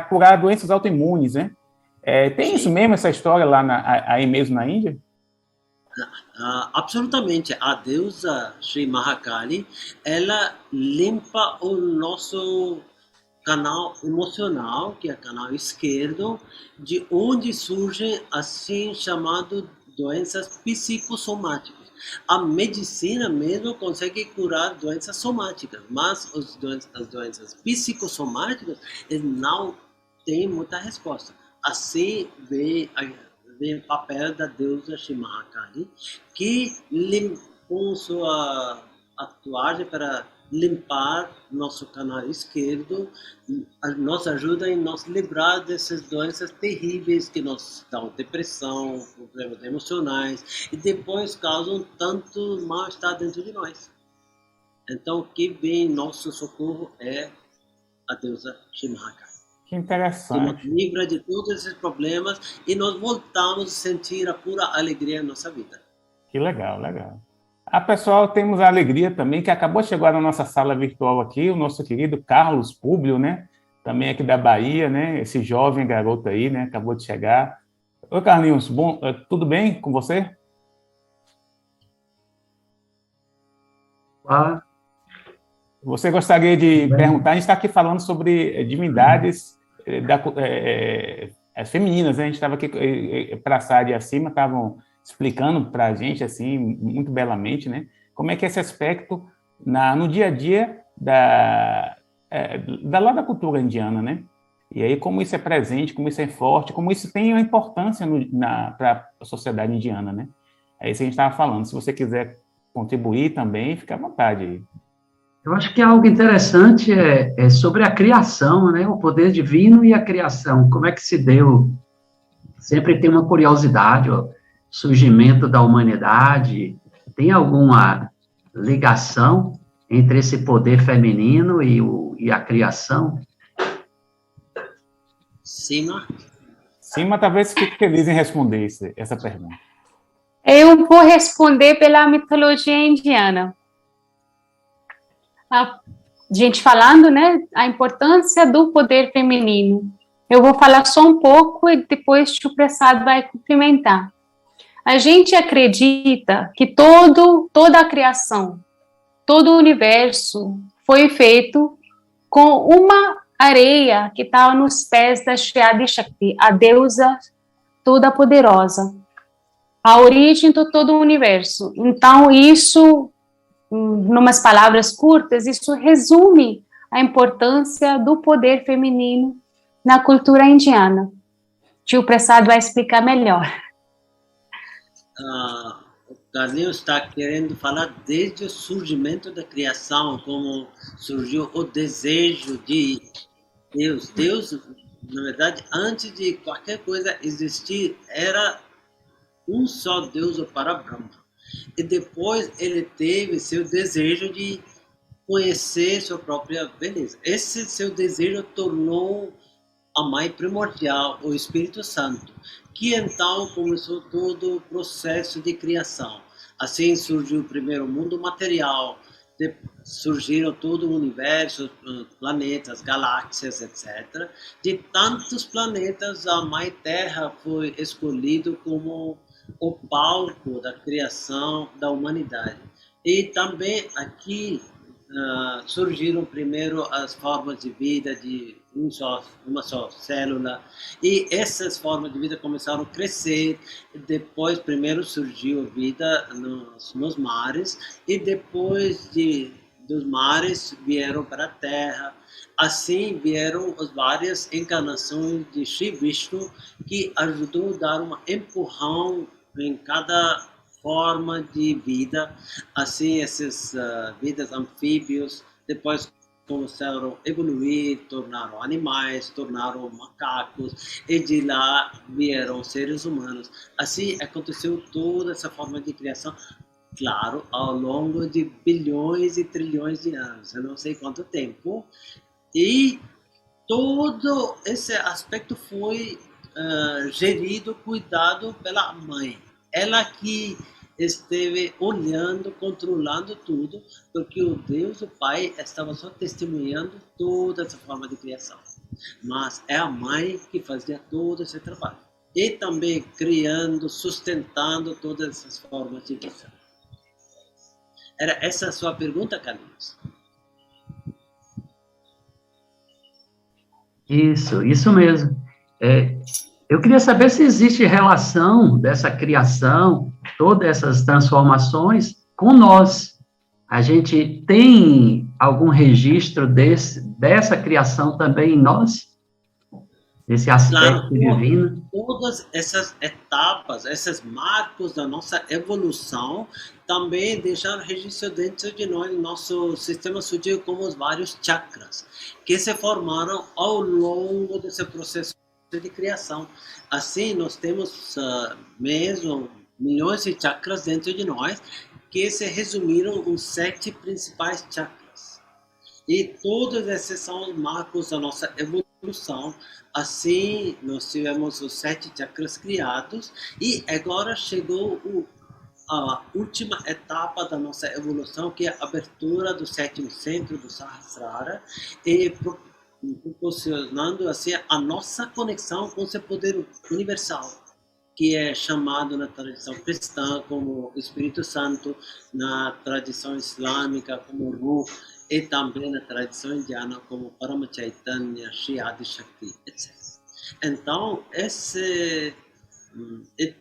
curar doenças autoimunes, né? Tem isso mesmo, essa história lá aí mesmo na Índia? Absolutamente. A deusa Shri Mahakali, ela limpa o nosso canal emocional, que é o canal esquerdo, de onde surgem assim chamadas doenças psicossomáticas. A medicina mesmo consegue curar doenças somáticas, mas as doenças psicossomáticas não têm muita resposta. Assim vem o papel da deusa Shri Mahakali, que com sua atuagem para limpar nosso canal esquerdo, nos ajuda em nos livrar dessas doenças terríveis que nos dão depressão, problemas emocionais, e depois causam tanto mal-estar dentro de nós. Então, o que vem em nosso socorro é a deusa Shri Mahakali. Que interessante. Que nos livra de todos esses problemas e nós voltamos a sentir a pura alegria na nossa vida. Que legal, legal. Pessoal, temos a alegria também que acabou de chegar na nossa sala virtual aqui, o nosso querido Carlos Públio, né? Também aqui da Bahia, né? Esse jovem garoto aí, né? Acabou de chegar. Oi, Carlinhos, tudo bem com você? Você gostaria de perguntar? A gente está aqui falando sobre divindades femininas, né? A gente estava aqui, para a Sade acima, estavam explicando para a gente, assim, muito belamente, né? Como é que esse aspecto, no dia a dia da cultura indiana, né? E aí, como isso é presente, como isso é forte, como isso tem uma importância para a sociedade indiana, né? É isso que a gente estava falando. Se você quiser contribuir também, fica à vontade aí. Eu acho que algo interessante é sobre a criação, né? O poder divino e a criação. Como é que se deu? Sempre tem uma curiosidade, ó, surgimento da humanidade. Tem alguma ligação entre esse poder feminino e a criação? Sima, talvez fique feliz em responder essa pergunta. Eu vou responder pela mitologia indiana. A gente falando, né, a importância do poder feminino. Eu vou falar só um pouco e depois o Prasad vai complementar. A gente acredita que toda a criação, todo o universo foi feito com uma areia que estava nos pés da Shri Adi Shakti, a deusa toda poderosa, a origem de todo o universo. Então, isso, numas palavras curtas, isso resume a importância do poder feminino na cultura indiana. Tio Prasad vai explicar melhor. O Carlinhos está querendo falar desde o surgimento da criação, como surgiu o desejo de Deus. Deus, na verdade, antes de qualquer coisa existir, era um só Deus, o Parabrahma. E depois ele teve seu desejo de conhecer sua própria beleza. Esse seu desejo tornou a mãe primordial, o Espírito Santo, que então começou todo o processo de criação. Assim surgiu o primeiro mundo material, surgiram todo o universo, planetas, galáxias, etc. De tantos planetas, a Mãe Terra foi escolhido como o palco da criação da humanidade. E também aqui surgiram primeiro as formas de vida de uma só célula, e essas formas de vida começaram a crescer. Depois, primeiro surgiu a vida nos mares, e depois dos mares vieram para a terra. Assim vieram as várias encarnações de Shri Vishnu, que ajudou a dar um empurrão em cada forma de vida. Assim, essas vidas anfíbios depois começaram a evoluir, tornaram animais, tornaram macacos, e de lá vieram seres humanos. Assim aconteceu toda essa forma de criação, claro, ao longo de bilhões e trilhões de anos, eu não sei quanto tempo, e todo esse aspecto foi gerido, cuidado pela mãe. Ela que esteve olhando, controlando tudo, porque o Deus, o Pai, estava só testemunhando toda essa forma de criação. Mas é a mãe que fazia todo esse trabalho. E também criando, sustentando todas essas formas de criação. Era essa a sua pergunta, Carlinhos? Isso mesmo. Eu queria saber se existe relação dessa criação, todas essas transformações, com nós. A gente tem algum registro dessa criação também em nós? Desse aspecto divino? Todas essas etapas, esses marcos da nossa evolução, também deixaram registro dentro de nós, no nosso sistema sutil, como os vários chakras, que se formaram ao longo desse processo de criação. Assim, nós temos mesmo milhões de chakras dentro de nós, que se resumiram em 7 principais chakras. E todos esses são os marcos da nossa evolução. Assim, nós tivemos os 7 chakras criados, e agora chegou a última etapa da nossa evolução, que é a abertura do 7º centro do Sahasrara, e proporcionando assim a nossa conexão com esse poder universal, que é chamado na tradição cristã como Espírito Santo, na tradição islâmica como Ruh, e também na tradição indiana como Parama Chaitanya, Shri Adi Shakti, etc. Então,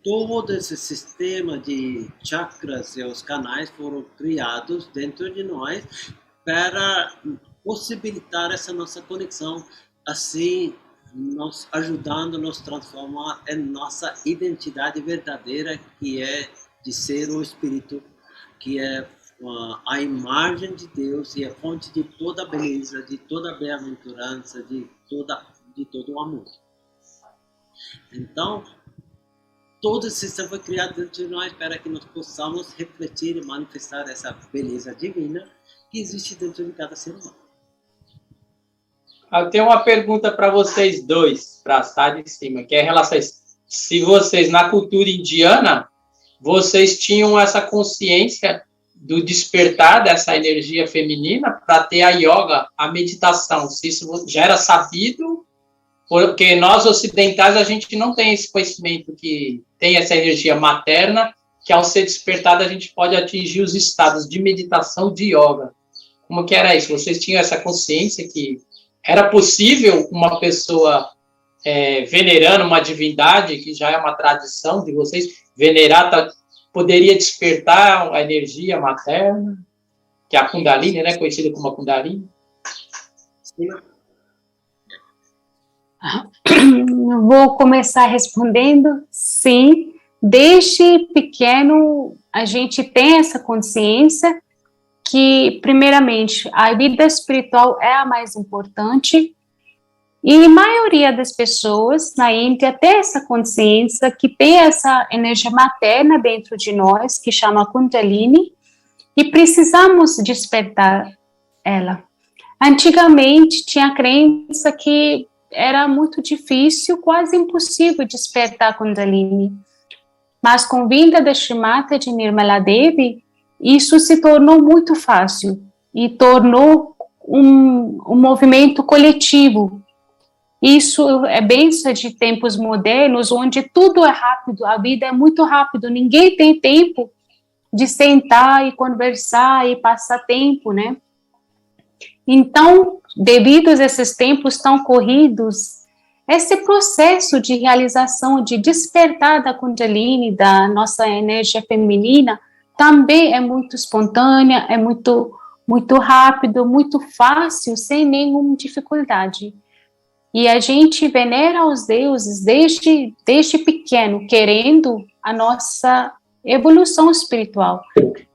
todo esse sistema de chakras e os canais foram criados dentro de nós para possibilitar essa nossa conexão, assim nos ajudando a nos transformar em nossa identidade verdadeira, que é de ser o Espírito, que é a imagem de Deus e a fonte de toda a beleza, de toda a bem-aventurança, de todo o amor. Então, todo esse sistema foi criado dentro de nós para que nós possamos refletir e manifestar essa beleza divina que existe dentro de cada ser humano. Eu tenho uma pergunta para vocês dois, para a Sade de cima, que é em relação a isso. Se vocês, na cultura indiana, vocês tinham essa consciência do despertar dessa energia feminina para ter a yoga, a meditação, se isso já era sabido, porque nós ocidentais a gente não tem esse conhecimento que tem essa energia materna, que ao ser despertada a gente pode atingir os estados de meditação, de yoga. Como que era isso? Vocês tinham essa consciência que era possível uma pessoa venerando uma divindade, que já é uma tradição de vocês, venerar, poderia despertar a energia materna, que é a Kundalini, né, conhecida como a Kundalini? Sim. Vou começar respondendo, sim. Desde pequeno, a gente tem essa consciência que, primeiramente, a vida espiritual é a mais importante, e a maioria das pessoas na Índia tem essa consciência que tem essa energia materna dentro de nós, que chama Kundalini, e precisamos despertar ela. Antigamente, tinha a crença que era muito difícil, quase impossível despertar Kundalini. Mas com a vinda da Shrimati de Nirmala Devi, isso se tornou muito fácil e tornou um movimento coletivo. Isso é bênção de tempos modernos, onde tudo é rápido, a vida é muito rápido, ninguém tem tempo de sentar e conversar e passar tempo, né? Então, devido a esses tempos tão corridos, esse processo de realização, de despertar da Kundalini, da nossa energia feminina, também é muito espontânea, é muito rápido, muito fácil, sem nenhuma dificuldade. E a gente venera os deuses desde pequeno, querendo a nossa evolução espiritual.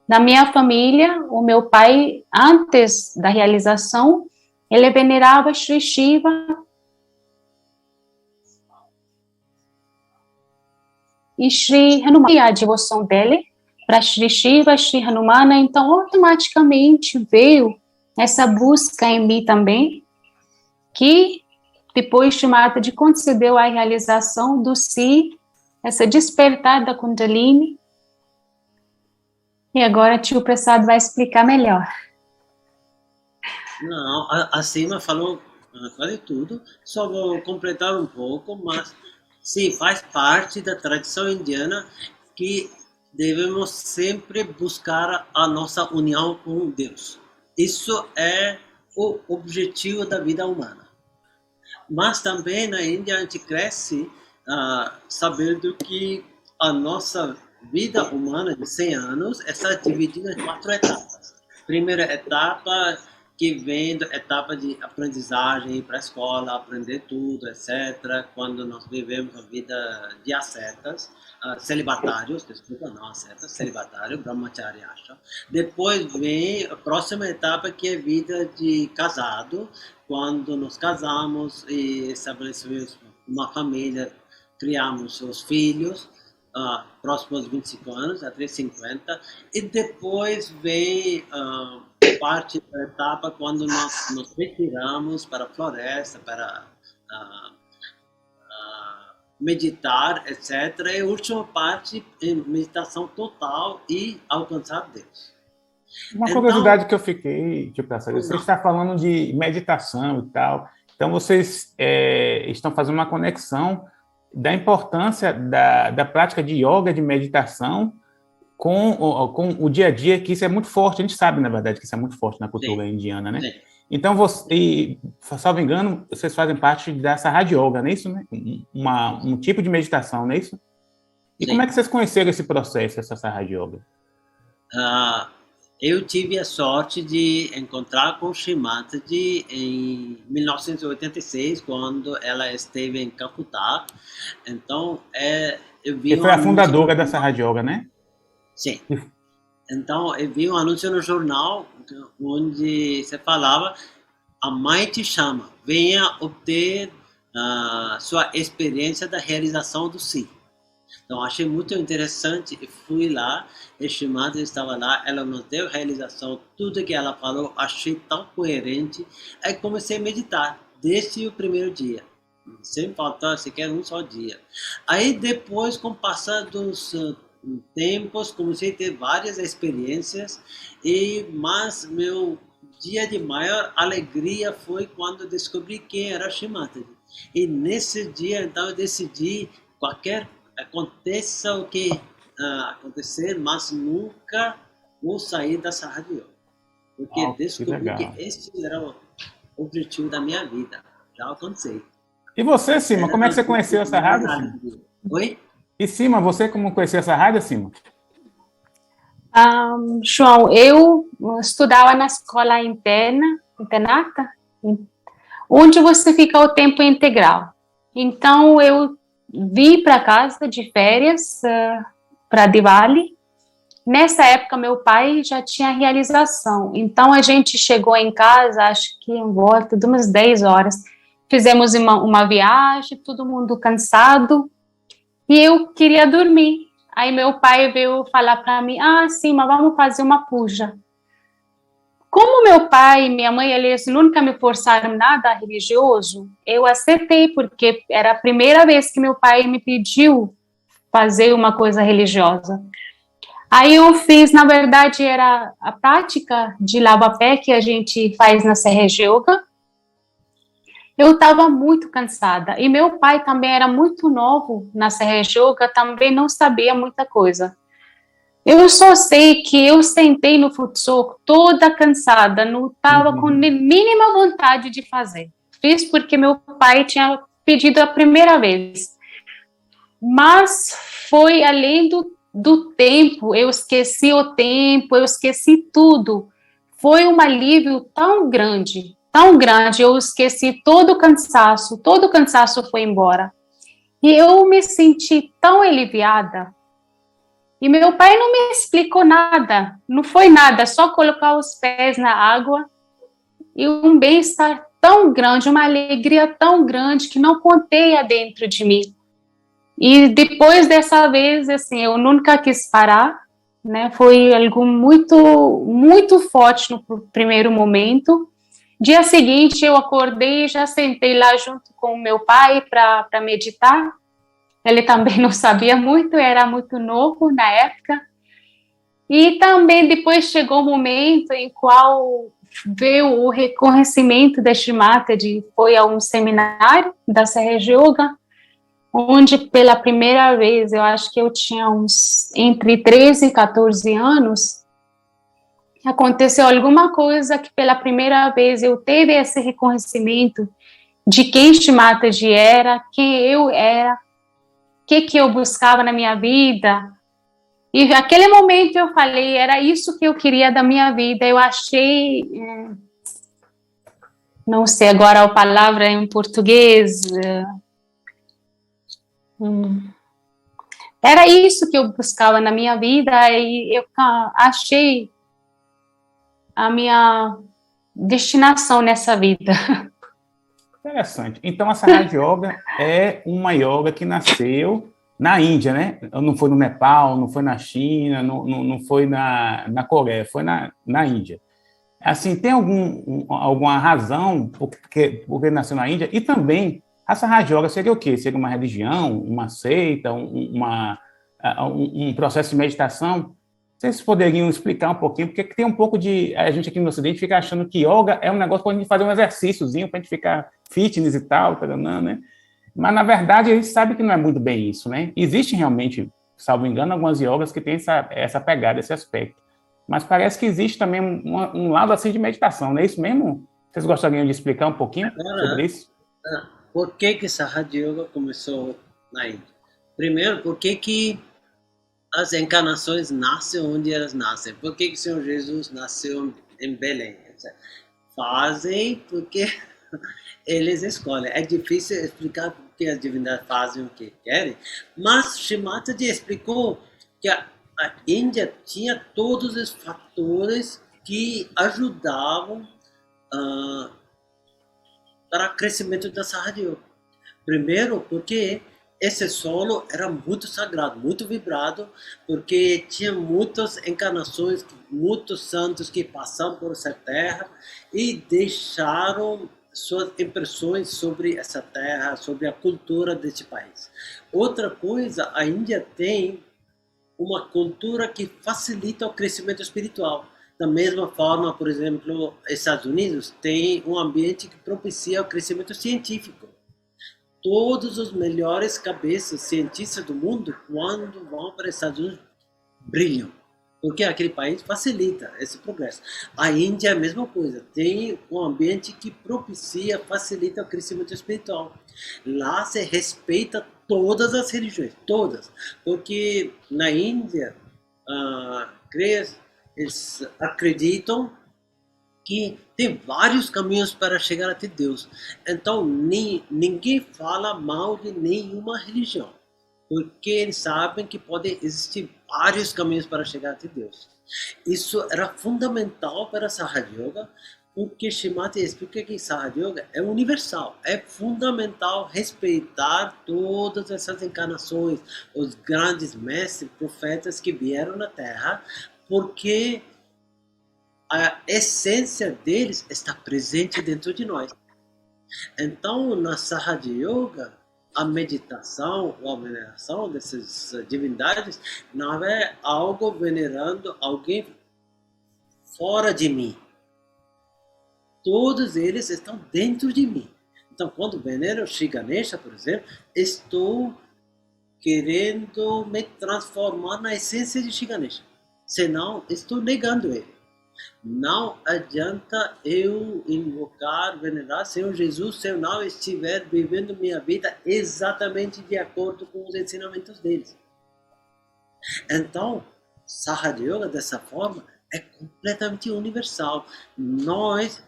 Na minha família, o meu pai, antes da realização, ele venerava Shri Shiva e Shri Hanuman, a devoção dele para Shri Shiva, Shri Hanumana, então automaticamente veio essa busca em mim também, que depois Shri Mataji concedeu a realização do Si, essa despertar da Kundalini. E agora tio Prasad vai explicar melhor. Não, a Sima falou quase tudo, só vou completar um pouco, mas sim, faz parte da tradição indiana que devemos sempre buscar a nossa união com Deus. Isso é o objetivo da vida humana. Mas também na Índia a gente cresce sabendo que a nossa vida humana de 100 anos está dividida em 4 etapas. Primeira etapa, que vem da etapa de aprendizagem, ir para a escola, aprender tudo, etc. Quando nós vivemos a vida de ascetas, celibatários, desculpa, não ascetas, celibatário, brahmacharya ashram. Depois vem a próxima etapa, que é a vida de casado, quando nos casamos e estabelecemos uma família, criamos os filhos, próximos 25 anos, até 50, e depois vem parte da etapa quando nós nos retiramos para a floresta, para meditar, etc. E a última parte é meditação total e alcançar Deus. Uma curiosidade que eu fiquei, tipo, você está falando de meditação e tal, então vocês estão fazendo uma conexão da importância da prática de yoga, de meditação, com o dia a dia, que isso é muito forte, a gente sabe, na verdade, que isso é muito forte na cultura indiana, né? Sim. Então, salvo engano, vocês fazem parte dessa Raja Yoga, não é isso? Né? Um tipo de meditação, não é isso? E Sim. Como é que vocês conheceram esse processo, essa Raja Yoga? Eu tive a sorte de encontrar com Shri Mataji em 1986, quando ela esteve em Calcutá. Então, eu vi... Você foi a fundadora dessa Raja Yoga, né? Sim. Então, eu vi um anúncio no jornal onde você falava: a mãe te chama, venha obter sua experiência da realização do Si. Então, achei muito interessante e fui lá, a Shri Mataji estava lá, ela nos deu realização, tudo que ela falou, achei tão coerente, aí comecei a meditar, desde o primeiro dia, sem faltar sequer um só dia. Aí depois, com o passar dos tempos, comecei a ter várias experiências, mas meu dia de maior alegria foi quando descobri quem era Shri Mataji. E nesse dia, então, eu decidi, aconteça o que acontecer, mas nunca vou sair dessa Raja Yoga. Porque descobri que esse era o objetivo da minha vida. Já alcancei. E você, Sima, como é que você conheceu essa rádio? Oi? E Sima, você como conheceu essa rádio, Sima? João, eu estudava na escola internata, onde você fica o tempo integral. Então, eu vim para casa de férias para Diwali. Nessa época, meu pai já tinha realização. Então, a gente chegou em casa, acho que em volta de umas 10 horas. Fizemos uma viagem, todo mundo cansado. E eu queria dormir. Aí, meu pai veio falar para mim, sim, mas vamos fazer uma puja. Como meu pai e minha mãe, eles nunca me forçaram nada religioso, eu aceitei, porque era a primeira vez que meu pai me pediu fazer uma coisa religiosa. Aí eu fiz, na verdade, era a prática de lava-pé que a gente faz na Serra Yoga. Eu estava muito cansada. E meu pai também era muito novo na Serra Yoga, também não sabia muita coisa. Eu só sei que eu sentei no futsal toda cansada, não estava com mínima vontade de fazer. Fiz porque meu pai tinha pedido a primeira vez. Mas foi além do tempo, eu esqueci o tempo, eu esqueci tudo. Foi um alívio tão grande, eu esqueci todo o cansaço foi embora. E eu me senti tão aliviada. E meu pai não me explicou nada, não foi nada, só colocar os pés na água e um bem-estar tão grande, uma alegria tão grande que não contei dentro de mim. E depois dessa vez, assim, eu nunca quis parar, né? Foi algo muito forte no primeiro momento. Dia seguinte, eu acordei e já sentei lá junto com o meu pai para meditar. Ele também não sabia muito, era muito novo na época. E também depois chegou o momento em qual veio o reconhecimento da Shrimataji, foi a um seminário da Serra Yoga, onde pela primeira vez, eu acho que eu tinha uns entre 13 e 14 anos, aconteceu alguma coisa que pela primeira vez eu teve esse reconhecimento de quem Shrimataji era, quem eu era, que eu buscava na minha vida. E naquele momento eu falei, era isso que eu queria da minha vida. Eu achei, não sei agora a palavra em português, era isso que eu buscava na minha vida e eu achei a minha destinação nessa vida. Interessante. Então, a Sahaja Yoga é uma yoga que nasceu na Índia, né? Não foi no Nepal, não foi na China, não foi na Coreia, foi na Índia. Assim, tem alguma razão porque nasceu na Índia? E também, a Sahaja Yoga seria o quê? Seria uma religião, uma seita, um processo de meditação? Vocês poderiam explicar um pouquinho, porque tem um pouco de... A gente aqui no Ocidente fica achando que yoga é um negócio para a gente fazer um exercíciozinho, para a gente ficar fitness e tal, né? Mas, na verdade, a gente sabe que não é muito bem isso, né? Existe realmente, salvo engano, algumas yogas que têm essa pegada, esse aspecto. Mas parece que existe também um lado assim de meditação, não é isso mesmo? Vocês gostariam de explicar um pouquinho sobre isso? Por que Sahaja Yoga começou na Índia? Primeiro, por que as encarnações nascem onde elas nascem? Por que o Senhor Jesus nasceu em Belém? Fazem porque eles escolhem. É difícil explicar porque as divindades fazem o que querem, mas Shrimataji explicou que a Índia tinha todos os fatores que ajudavam para o crescimento da Sahaja Yoga. Primeiro, porque esse solo era muito sagrado, muito vibrado, porque tinha muitas encarnações, muitos santos que passaram por essa terra e deixaram suas impressões sobre essa terra, sobre a cultura desse país. Outra coisa, a Índia tem uma cultura que facilita o crescimento espiritual. Da mesma forma, por exemplo, os Estados Unidos tem um ambiente que propicia o crescimento científico. Todos os melhores cabeças cientistas do mundo, quando vão para os Estados Unidos, brilham. Porque aquele país facilita esse progresso. A Índia é a mesma coisa. Tem um ambiente que propicia, facilita o crescimento espiritual. Lá se respeita todas as religiões, todas. Porque na Índia, eles acreditam que tem vários caminhos para chegar até Deus. Então, ninguém fala mal de nenhuma religião, porque eles sabem que podem existir vários caminhos para chegar até Deus. Isso era fundamental para a Sahaja Yoga, porque Shrimataji explica que Sahaja Yoga é universal, é fundamental respeitar todas essas encarnações, os grandes mestres, profetas que vieram na Terra, porque a essência deles está presente dentro de nós. Então, na Sahaja Yoga, a meditação ou a veneração dessas divindades não é algo venerando alguém fora de mim. Todos eles estão dentro de mim. Então, quando venero Shri Ganesha, por exemplo, estou querendo me transformar na essência de Shri Ganesha. Senão, estou negando ele. Não adianta eu invocar, venerar Senhor Jesus se eu não estiver vivendo minha vida exatamente de acordo com os ensinamentos deles. Então, Sahaja Yoga, dessa forma, é completamente universal. Nós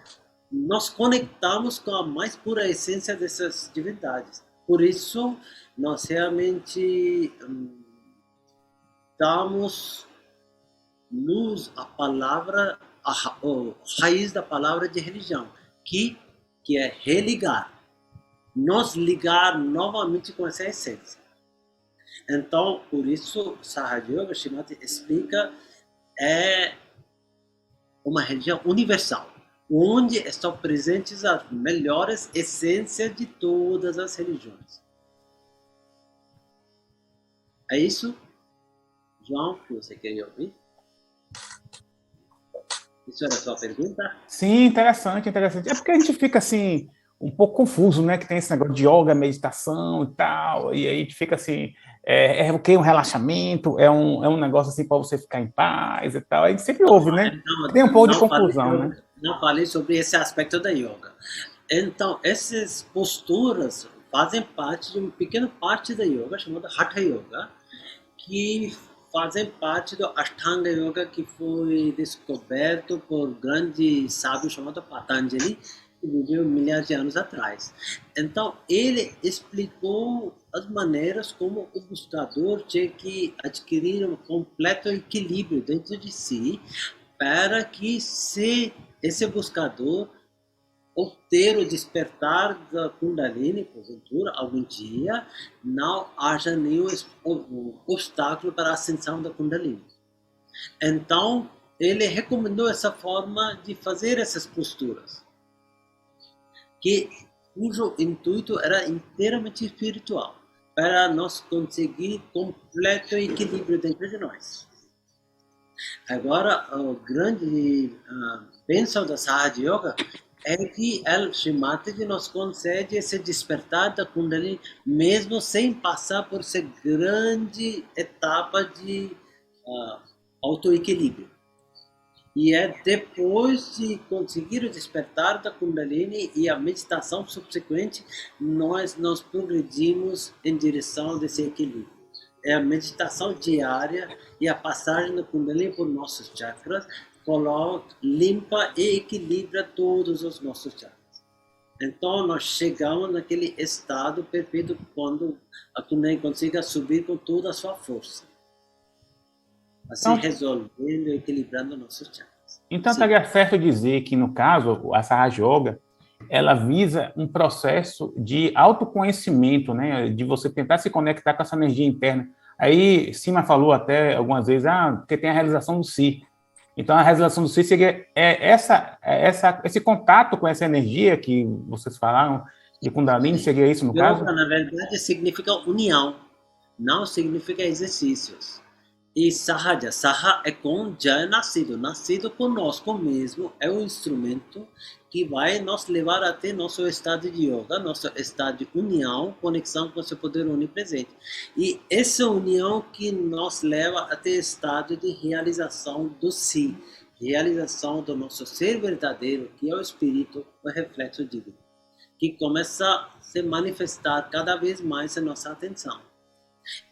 conectamos com a mais pura essência dessas divindades. Por isso, nós realmente damos luz à palavra, a raiz da palavra de religião, que é religar, nos ligar novamente com essa essência. Então, por isso, Sahaja Yoga, Srimati explica, é uma religião universal, onde estão presentes as melhores essências de todas as religiões. É isso, João, que você queria ouvir? Isso era a sua pergunta? Sim, interessante. É porque a gente fica assim, um pouco confuso, né? Que tem esse negócio de yoga, meditação e tal, e aí a gente fica assim, o que? Um relaxamento, é um negócio assim para você ficar em paz e tal. A gente sempre ouve, né? Tem um pouco de confusão, né? Não falei sobre esse aspecto da yoga. Então, essas posturas fazem parte de uma pequena parte da yoga, chamada Hatha Yoga, que fazem parte do Ashtanga Yoga, que foi descoberto por um grande sábio chamado Patanjali, que viveu milhares de anos atrás. Então, ele explicou as maneiras como o buscador tinha que adquirir um completo equilíbrio dentro de si, para que, se esse buscador obter o despertar da Kundalini, porventura, algum dia, não haja nenhum obstáculo para a ascensão da Kundalini. Então, ele recomendou essa forma de fazer essas posturas, cujo intuito era inteiramente espiritual, para nós conseguir completo equilíbrio dentro de nós. Agora, o grande bênção da Sahaja Yoga é que Srimati nos concede esse despertar da Kundalini, mesmo sem passar por essa grande etapa de autoequilíbrio. E é depois de conseguir o despertar da Kundalini e a meditação subsequente, nós progredimos em direção desse equilíbrio. É a meditação diária e a passagem da Kundalini por nossos chakras limpa e equilibra todos os nossos chakras. Então, nós chegamos naquele estado perfeito quando a Kundalini consiga subir com toda a sua força, assim resolvendo e equilibrando nossos chakras. Então, estaria certo dizer que, no caso, a Sahaja Yoga, ela visa um processo de autoconhecimento, né? De você tentar se conectar com essa energia interna. Aí, Sima falou até algumas vezes, porque tem a realização do Si. Então, a realização do Si seria esse contato com essa energia que vocês falaram de Kundalini, seria isso no caso? Na verdade, significa união, não significa exercícios. E Sahaja é com já nascido conosco mesmo, é o instrumento que vai nos levar até nosso estado de yoga, nosso estado de união, conexão com o seu poder onipresente. E essa união que nos leva até o estado de realização do Si, realização do nosso ser verdadeiro, que é o Espírito, o reflexo divino, que começa a se manifestar cada vez mais em nossa atenção.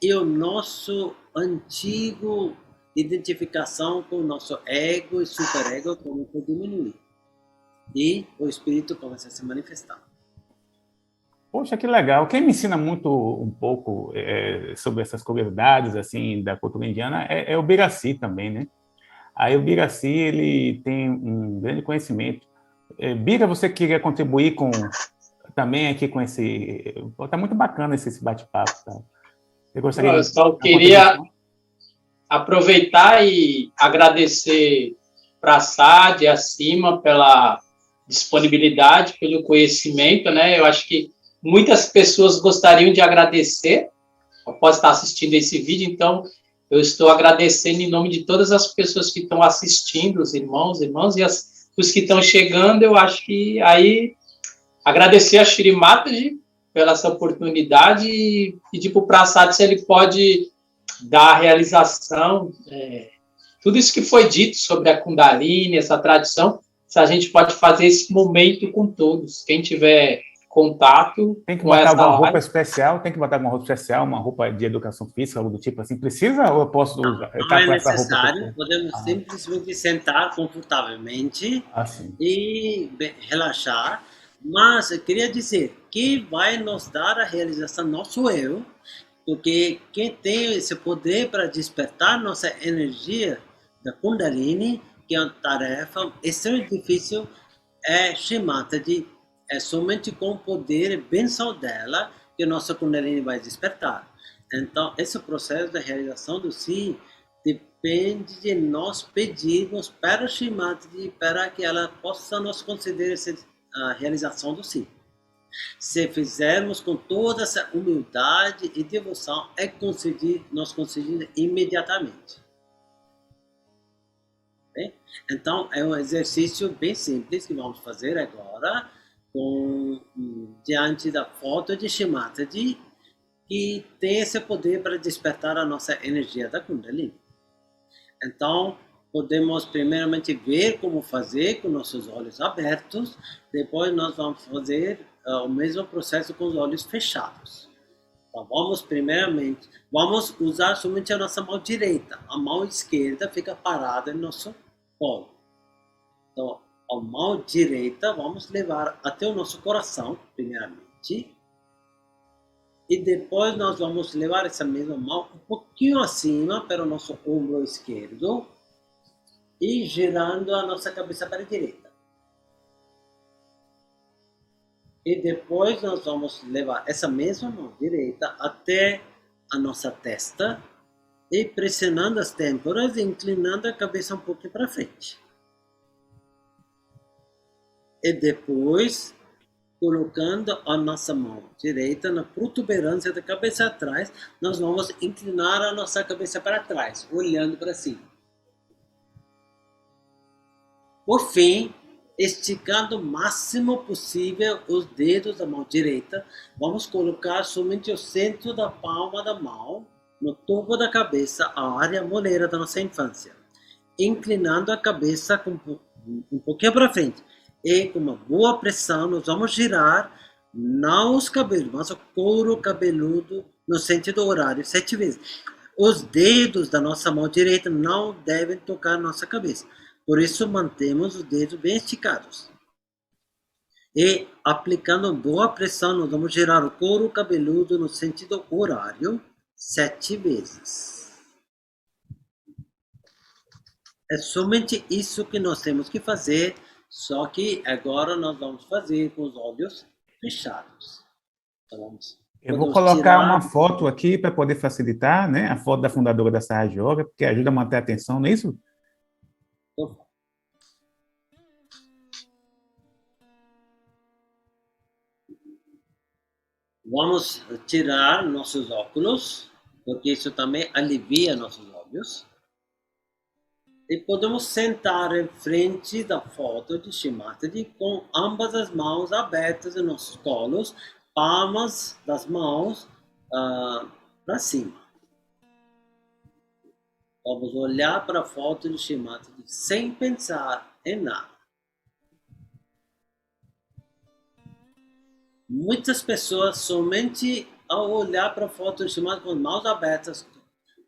E o nosso antigo identificação com o nosso ego e superego começa a diminuir. E o Espírito começa a se manifestar. Poxa, que legal. Quem me ensina muito um pouco sobre essas curiosidades assim, da cultura indiana é o Biraci também, né? Aí o Biraci, ele tem um grande conhecimento. Bira, você queria contribuir também aqui com esse... Está muito bacana esse bate-papo, tá? Eu só queria aproveitar e agradecer para a SAD, acima, pela disponibilidade, pelo conhecimento, né? Eu acho que muitas pessoas gostariam de agradecer, após estar assistindo esse vídeo, então eu estou agradecendo em nome de todas as pessoas que estão assistindo, os irmãos, irmãs, e os que estão chegando. Eu acho que aí agradecer a Shri Mataji pela essa oportunidade e pedir para o Prasad se ele pode dar a realização, tudo isso que foi dito sobre a Kundalini, essa tradição, se a gente pode fazer esse momento com todos. Quem tiver contato tem que com botar essa alguma live, roupa especial, tem que botar alguma roupa especial, uma roupa de educação física, algo do tipo assim. Precisa ou eu posso usar? Não é com essa roupa necessário, podemos simplesmente sentar confortavelmente e relaxar. Mas eu queria dizer que vai nos dar a realização nosso eu, porque quem tem esse poder para despertar nossa energia da Kundalini, que é uma tarefa extremamente difícil, é Shri Mataji. É somente com o poder e bênção dela que nossa Kundalini vai despertar. Então, esse processo da realização do Si depende de nós pedirmos para Shri Mataji para que ela possa nos conceder a realização do Si. Se fizermos com toda essa humildade e devoção, nós conseguimos imediatamente. Bem? Então, é um exercício bem simples que vamos fazer agora, diante da foto de Shri Mataji, que tem esse poder para despertar a nossa energia da Kundalini. Então, podemos primeiramente ver como fazer com nossos olhos abertos, depois nós vamos fazer o mesmo processo com os olhos fechados. Então, vamos usar somente a nossa mão direita, a mão esquerda fica parada no nosso colo. Então, a mão direita vamos levar até o nosso coração, primeiramente. E depois nós vamos levar essa mesma mão um pouquinho acima para o nosso ombro esquerdo e girando a nossa cabeça para a direita. E depois nós vamos levar essa mesma mão direita até a nossa testa e pressionando as têmporas e inclinando a cabeça um pouquinho para frente. E depois, colocando a nossa mão direita na protuberância da cabeça atrás, nós vamos inclinar a nossa cabeça para trás, olhando para cima. Por fim, esticando o máximo possível os dedos da mão direita, vamos colocar somente o centro da palma da mão no topo da cabeça, a área moleira da nossa infância, inclinando a cabeça um pouquinho para frente. E com uma boa pressão, nós vamos girar, não os cabelos, mas o couro cabeludo no sentido horário, 7 vezes. Os dedos da nossa mão direita não devem tocar nossa cabeça. Por isso, mantemos os dedos bem esticados. E, aplicando boa pressão, nós vamos girar o couro cabeludo no sentido horário, 7 vezes. É somente isso que nós temos que fazer. Só que agora nós vamos fazer com os olhos fechados. Então, eu vou colocar uma foto aqui para poder facilitar, né? A foto da fundadora da Sahaja Yoga, porque ajuda a manter a atenção, não é isso? Vamos tirar nossos óculos, porque isso também alivia nossos olhos. E podemos sentar em frente da foto de Shri Mataji com ambas as mãos abertas em nossos colos, palmas das mãos para cima. Vamos olhar para a foto de Shri Mataji sem pensar em nada. Muitas pessoas somente ao olhar para a foto de Shri Mataji com as mãos abertas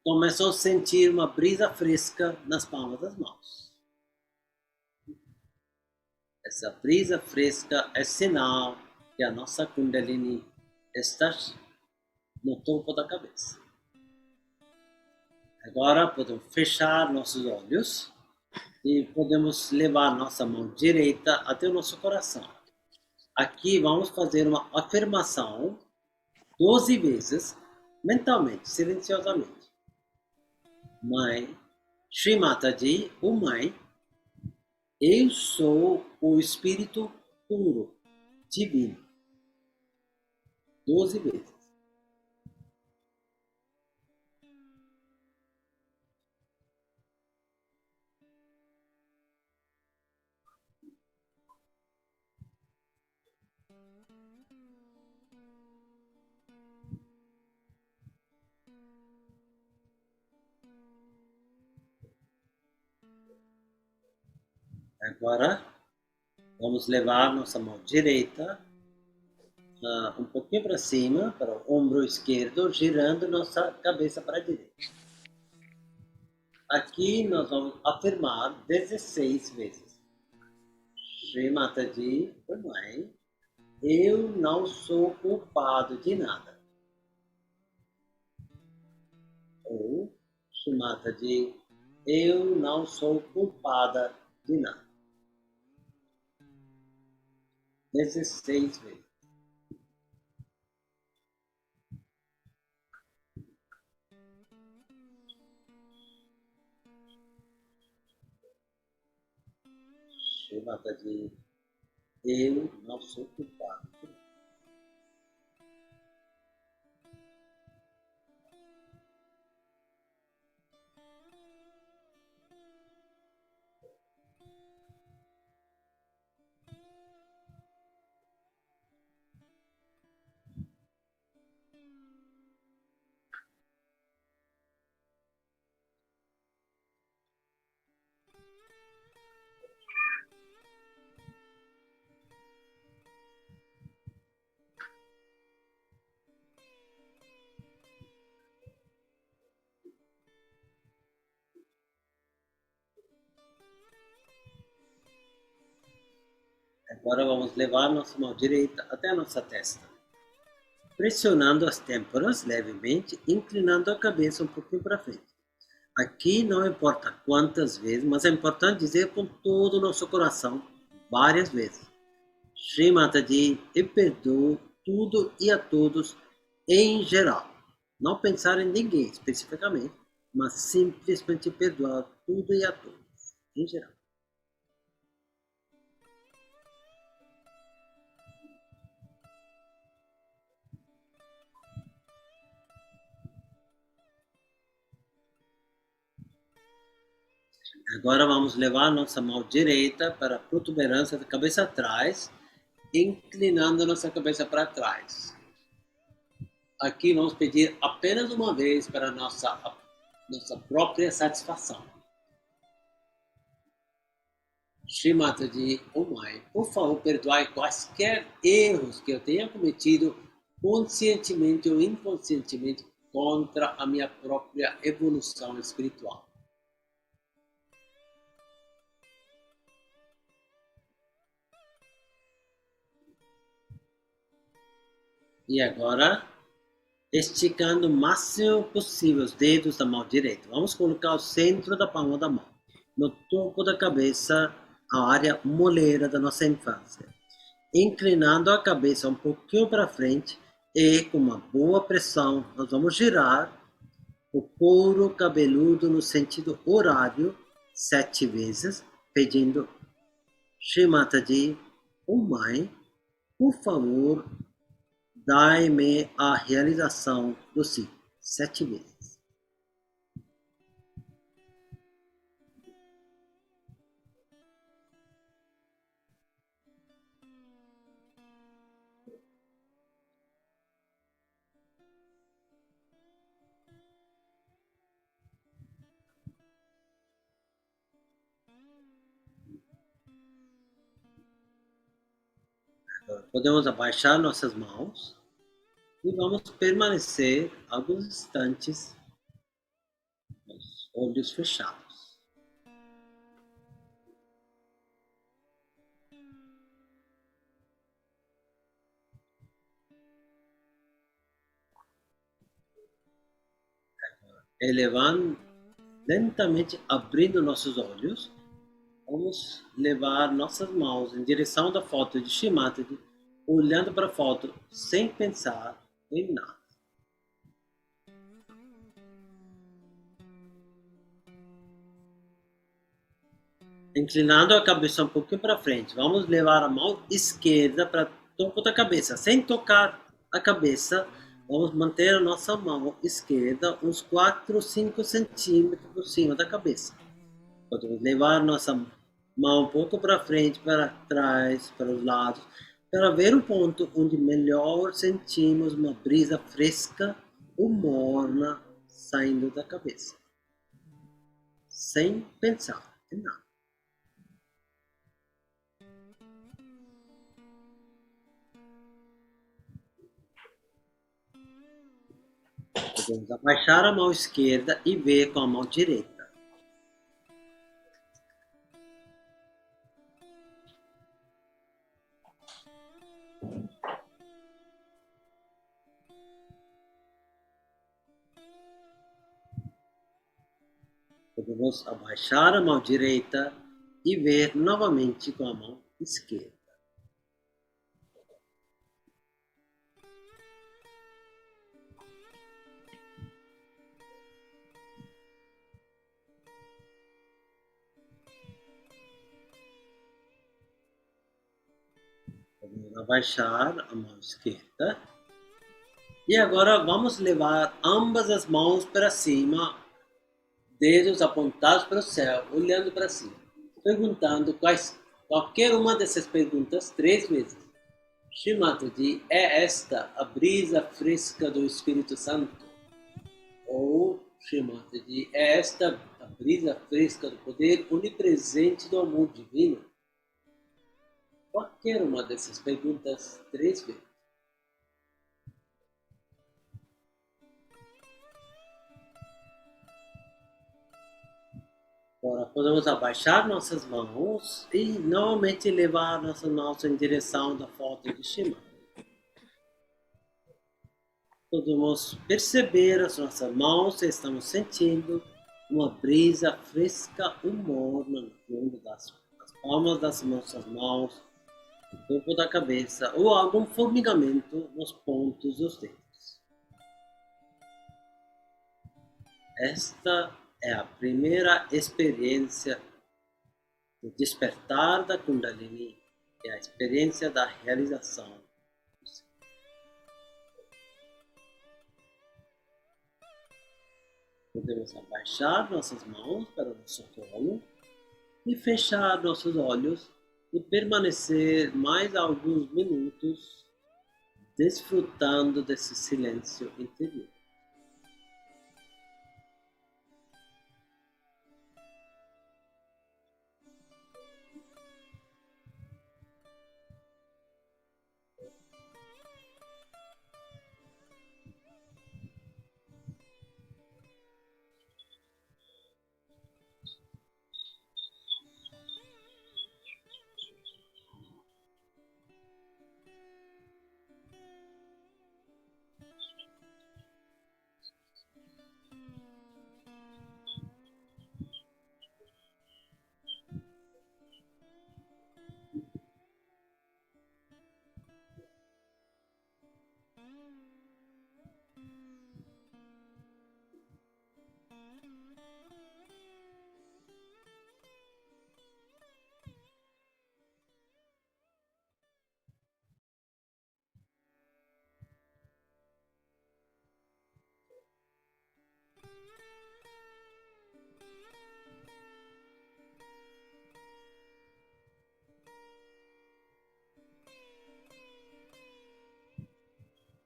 começam a sentir uma brisa fresca nas palmas das mãos. Essa brisa fresca é sinal que a nossa Kundalini está no topo da cabeça. Agora podemos fechar nossos olhos e podemos levar nossa mão direita até o nosso coração. Aqui vamos fazer uma afirmação 12 vezes, mentalmente, silenciosamente. Mãe, Shri Mataji, o Mãe, eu sou o Espírito puro, divino. 12 vezes. Agora, vamos levar nossa mão direita um pouquinho para cima, para o ombro esquerdo, girando nossa cabeça para a direita. Aqui nós vamos afirmar 16 vezes. Shri Mataji, mãe, eu não sou culpado de nada. Ou, Shri Mataji, eu não sou culpada de nada. 16 vezes. Shri Mataji, eu não sou culpado. Agora vamos levar nossa mão direita até a nossa testa, pressionando as têmporas levemente, inclinando a cabeça um pouquinho para frente. Aqui não importa quantas vezes, mas é importante dizer com todo o nosso coração, várias vezes. Shri Mataji, eu perdoo tudo e a todos em geral. Não pensar em ninguém especificamente, mas simplesmente perdoar tudo e a todos em geral. Agora vamos levar nossa mão direita para a protuberância da cabeça atrás, inclinando nossa cabeça para trás. Aqui vamos pedir apenas uma vez para nossa própria satisfação. Shri Mataji, mãe, por favor, perdoai quaisquer erros que eu tenha cometido conscientemente ou inconscientemente contra a minha própria evolução espiritual. E agora, esticando o máximo possível os dedos da mão direita. Vamos colocar o centro da palma da mão, no topo da cabeça, a área moleira da nossa infância. Inclinando a cabeça um pouquinho para frente e com uma boa pressão, nós vamos girar o couro cabeludo no sentido horário 7 vezes, pedindo Shri Mataji, mãe, por favor, dai-me a realização do ciclo 7 vezes. Agora, podemos abaixar nossas mãos e vamos permanecer alguns instantes com os olhos fechados. Elevando, lentamente abrindo nossos olhos, vamos levar nossas mãos em direção da foto de Shri Mataji, olhando para a foto sem pensar em nada. Inclinando a cabeça um pouquinho para frente, vamos levar a mão esquerda para o topo da cabeça, sem tocar a cabeça, vamos manter a nossa mão esquerda uns 4, 5 centímetros por cima da cabeça. Podemos levar nossa mão um pouco para frente, para trás, para os lados, para ver um ponto onde melhor sentimos uma brisa fresca ou morna saindo da cabeça. Sem pensar em nada. Podemos abaixar a mão esquerda e ver com a mão direita. Podemos abaixar a mão direita e ver novamente com a mão esquerda. Vamos abaixar a mão esquerda. E agora vamos levar ambas as mãos para cima, dedos apontados para o céu, olhando para cima, perguntando qualquer uma dessas perguntas 3 vezes. Shrimataji, é esta a brisa fresca do Espírito Santo? Ou Shrimataji, é esta a brisa fresca do poder onipresente do amor divino? Qualquer uma dessas perguntas 3 vezes. Agora podemos abaixar nossas mãos e novamente levar nossas mãos em direção da foto de Shima. Podemos perceber as nossas mãos e estamos sentindo uma brisa fresca ou morna no fundo das palmas das nossas mãos, no topo da cabeça ou algum formigamento nos pontos dos dedos. Esta é a primeira experiência do despertar da Kundalini, é a experiência da realização. Podemos abaixar nossas mãos para o nosso colo e fechar nossos olhos e permanecer mais alguns minutos desfrutando desse silêncio interior.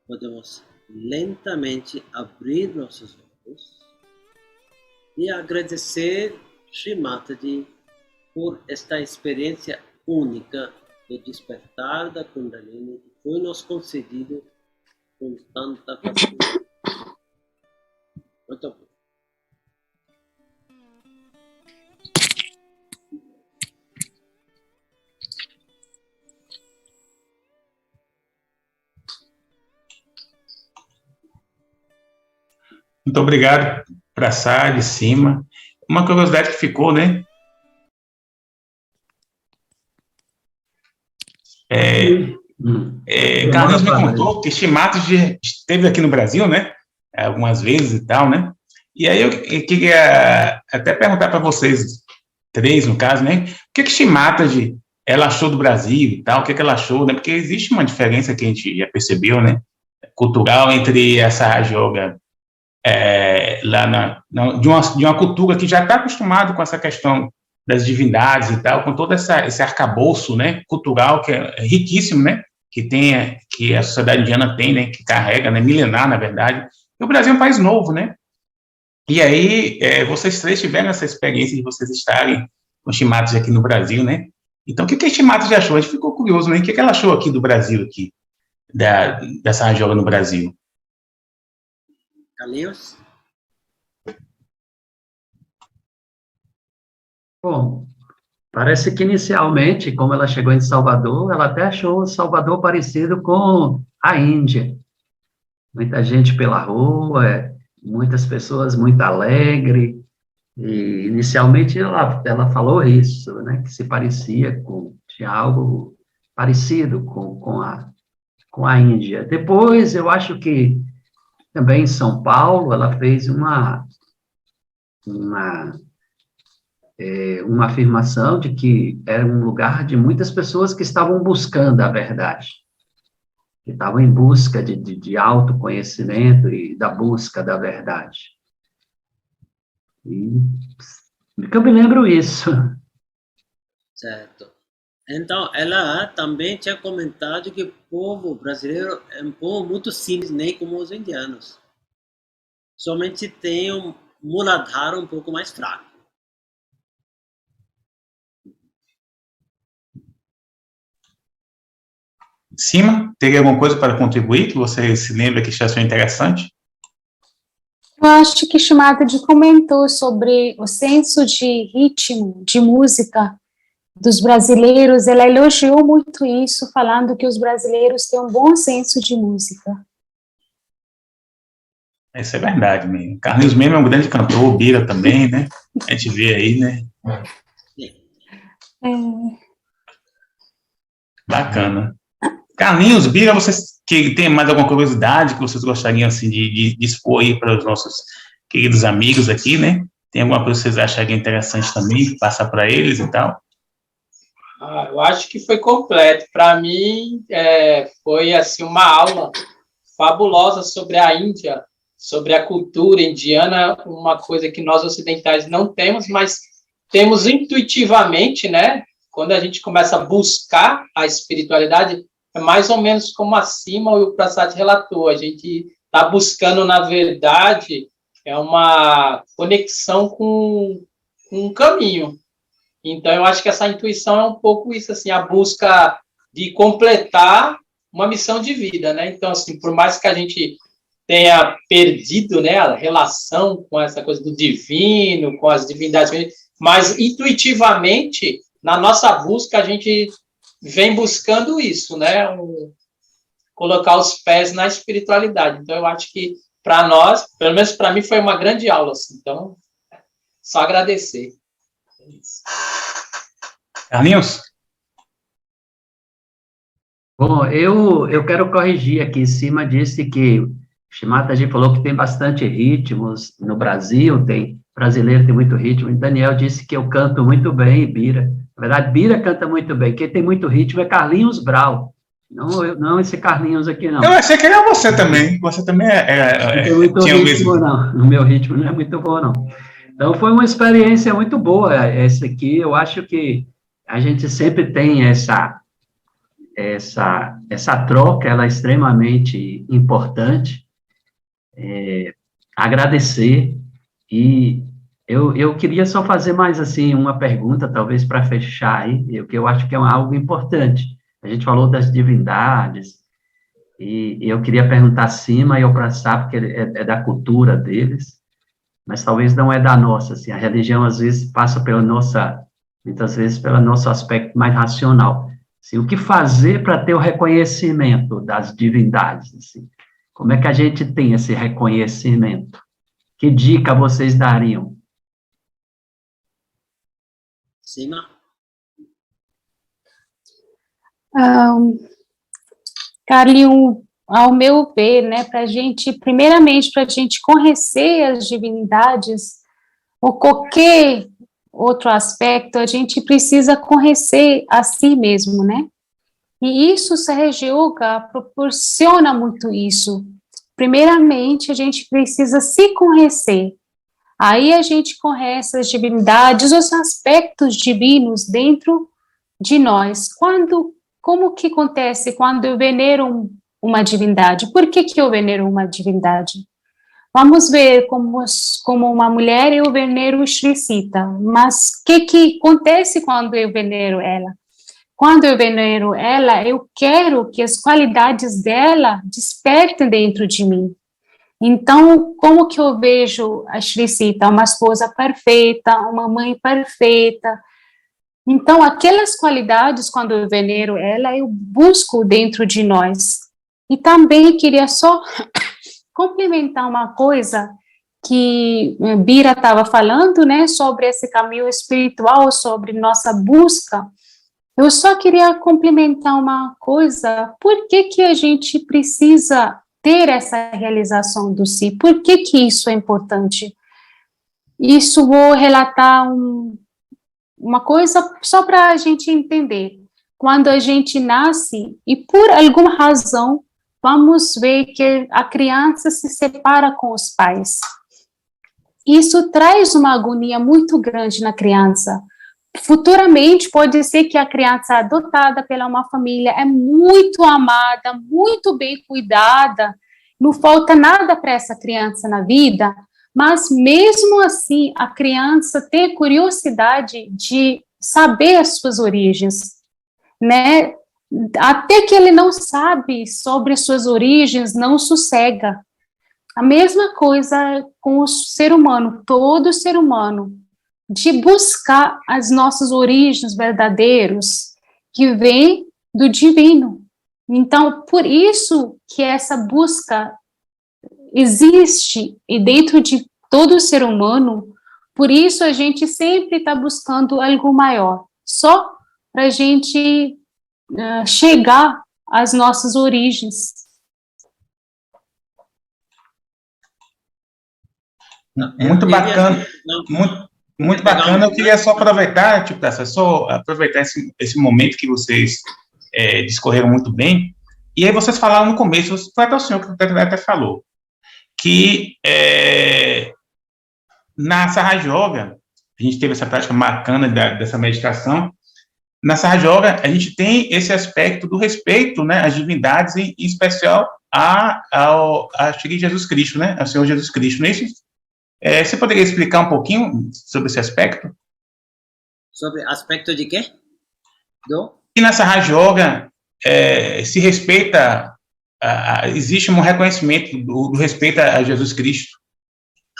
Podemos lentamente abrir nossos olhos e agradecer Shrimataji por esta experiência única de despertar da Kundalini que foi nos concedido com tanta facilidade. Muito bom. Muito obrigado, Prasad, Sima. Uma curiosidade que ficou, né? Carlinhos me contou que Shrimataji esteve aqui no Brasil, né? Algumas vezes e tal, né? E aí eu queria até perguntar para vocês, 3 no caso, né? O que Shrimataji ela achou do Brasil e tal? O que ela achou, né? Porque existe uma diferença que a gente já percebeu, né? cultural entre essa Rajoga de uma cultura que já está acostumado com essa questão das divindades e tal, com todo esse arcabouço, né, cultural que é riquíssimo, né, que a sociedade indiana tem, né, que carrega, né, milenar, na verdade. E o Brasil é um país novo, né? E aí, vocês três tiveram essa experiência de vocês estarem com Shimatas aqui no Brasil, né? Então, o que a Shimatas achou? A gente ficou curioso, né? O que ela achou aqui do Brasil, aqui, dessa Rajoga no Brasil? Carlinhos? Bom, parece que inicialmente, como ela chegou em Salvador, ela até achou Salvador parecido com a Índia. Muita gente pela rua, muitas pessoas muito alegres, e inicialmente ela falou isso, né, que se parecia tinha algo parecido com a Índia. Depois, eu acho que também em São Paulo, ela fez uma afirmação de que era um lugar de muitas pessoas que estavam buscando a verdade, que estavam em busca de autoconhecimento e da busca da verdade. E eu me lembro isso. Certo. Então, ela também tinha comentado que o povo brasileiro é um povo muito simples, nem como os indianos. Somente tem um muladhara um pouco mais fraco. Cima, teria alguma coisa para contribuir que você se lembra que achou interessante? Eu acho que Shimadji comentou sobre o senso de ritmo, de música dos brasileiros. Ela elogiou muito isso, falando que os brasileiros têm um bom senso de música. Isso é verdade mesmo. Carlinhos mesmo é um grande cantor, o Bira também, né? A gente vê aí, né? Bacana. Carlinhos, Bira, vocês que tem mais alguma curiosidade que vocês gostariam assim, de expor aí para os nossos queridos amigos aqui, né? Tem alguma coisa que vocês achariam interessante também, passar para eles e tal? Eu acho que foi completo. Para mim, foi assim, uma aula fabulosa sobre a Índia, sobre a cultura indiana, uma coisa que nós ocidentais não temos, mas temos intuitivamente, né? Quando a gente começa a buscar a espiritualidade, é mais ou menos como acima o Prasad relatou. A gente está buscando, na verdade, uma conexão com um caminho. Então, eu acho que essa intuição é um pouco isso, assim, a busca de completar uma missão de vida, né? Então, assim, por mais que a gente tenha perdido, né, a relação com essa coisa do divino, com as divindades, mas intuitivamente, na nossa busca, a gente vem buscando isso, né? Colocar os pés na espiritualidade. Então, eu acho que, para nós, pelo menos para mim, foi uma grande aula, assim. Então, só agradecer. É isso. Carlinhos? Bom, eu quero corrigir aqui. Cima disse que Shimataji falou que tem bastante ritmos no Brasil, tem brasileiro tem muito ritmo. E Daniel disse que eu canto muito bem, Bira. Na verdade, Bira canta muito bem. Quem tem muito ritmo é Carlinhos Brau. Não esse Carlinhos aqui, não. Eu achei que era você também. Você também não tem muito tinha ritmo, não. O meu ritmo não é muito bom, não. Então, foi uma experiência muito boa essa aqui. Eu acho que a gente sempre tem essa troca, ela é extremamente importante. Agradecer, e eu queria só fazer mais, assim, uma pergunta, talvez para fechar aí, que eu acho que é algo importante. A gente falou das divindades, e eu queria perguntar acima e eu passar, porque é da cultura deles, mas talvez não é da nossa, assim, a religião às vezes passa muitas vezes pelo nosso aspecto mais racional. Assim, o que fazer para ter o reconhecimento das divindades, assim? Como é que a gente tem esse reconhecimento? Que dica vocês dariam? Cima. Carlinhos, ao meu ver, né, primeiramente, para a gente conhecer as divindades, ou qualquer outro aspecto, a gente precisa conhecer a si mesmo, né? E isso, Sahaja Yoga proporciona muito isso. Primeiramente, a gente precisa se conhecer. Aí a gente conhece as divindades, os aspectos divinos dentro de nós. Como que acontece quando eu venero uma divindade? Por que eu venero uma divindade? Vamos ver como uma mulher eu venero Shri Sita, mas o que acontece quando eu venero ela? Quando eu venero ela, eu quero que as qualidades dela despertem dentro de mim. Então, como que eu vejo a Shri Sita? Uma esposa perfeita, uma mãe perfeita. Então, aquelas qualidades, quando eu venero ela, eu busco dentro de nós. E também queria só complementar uma coisa que Bira estava falando, né, sobre esse caminho espiritual, sobre nossa busca. Eu só queria complementar uma coisa. Por que a gente precisa ter essa realização do si? Por que isso é importante? Isso vou relatar uma coisa só para a gente entender. Quando a gente nasce, e por alguma razão, vamos ver que a criança se separa com os pais. Isso traz uma agonia muito grande na criança. Futuramente, pode ser que a criança adotada pela uma família é muito amada, muito bem cuidada, não falta nada para essa criança na vida, mas mesmo assim, a criança tem curiosidade de saber as suas origens, né? Até que ele não sabe sobre suas origens, não sossega. A mesma coisa com o ser humano, todo ser humano, de buscar as nossas origens verdadeiras, que vêm do divino. Então, por isso que essa busca existe e dentro de todo ser humano, por isso a gente sempre está buscando algo maior, só para a gente chegar às nossas origens. Muito bacana, muito bacana. Eu queria só aproveitar, tipo, só aproveitar esse momento que vocês discorreram muito bem. E aí vocês falaram no começo, foi até o senhor que até falou, que na Sahaja Yoga, a gente teve essa prática bacana dessa meditação. Na Sahaja Yoga, a gente tem esse aspecto do respeito, né, às divindades, em especial a Shri Jesus Cristo, né, ao Senhor Jesus Cristo, não é isso? Você poderia explicar um pouquinho sobre esse aspecto? Sobre aspecto de quê? E na Sahaja Yoga se respeita, existe um reconhecimento do respeito a Jesus Cristo.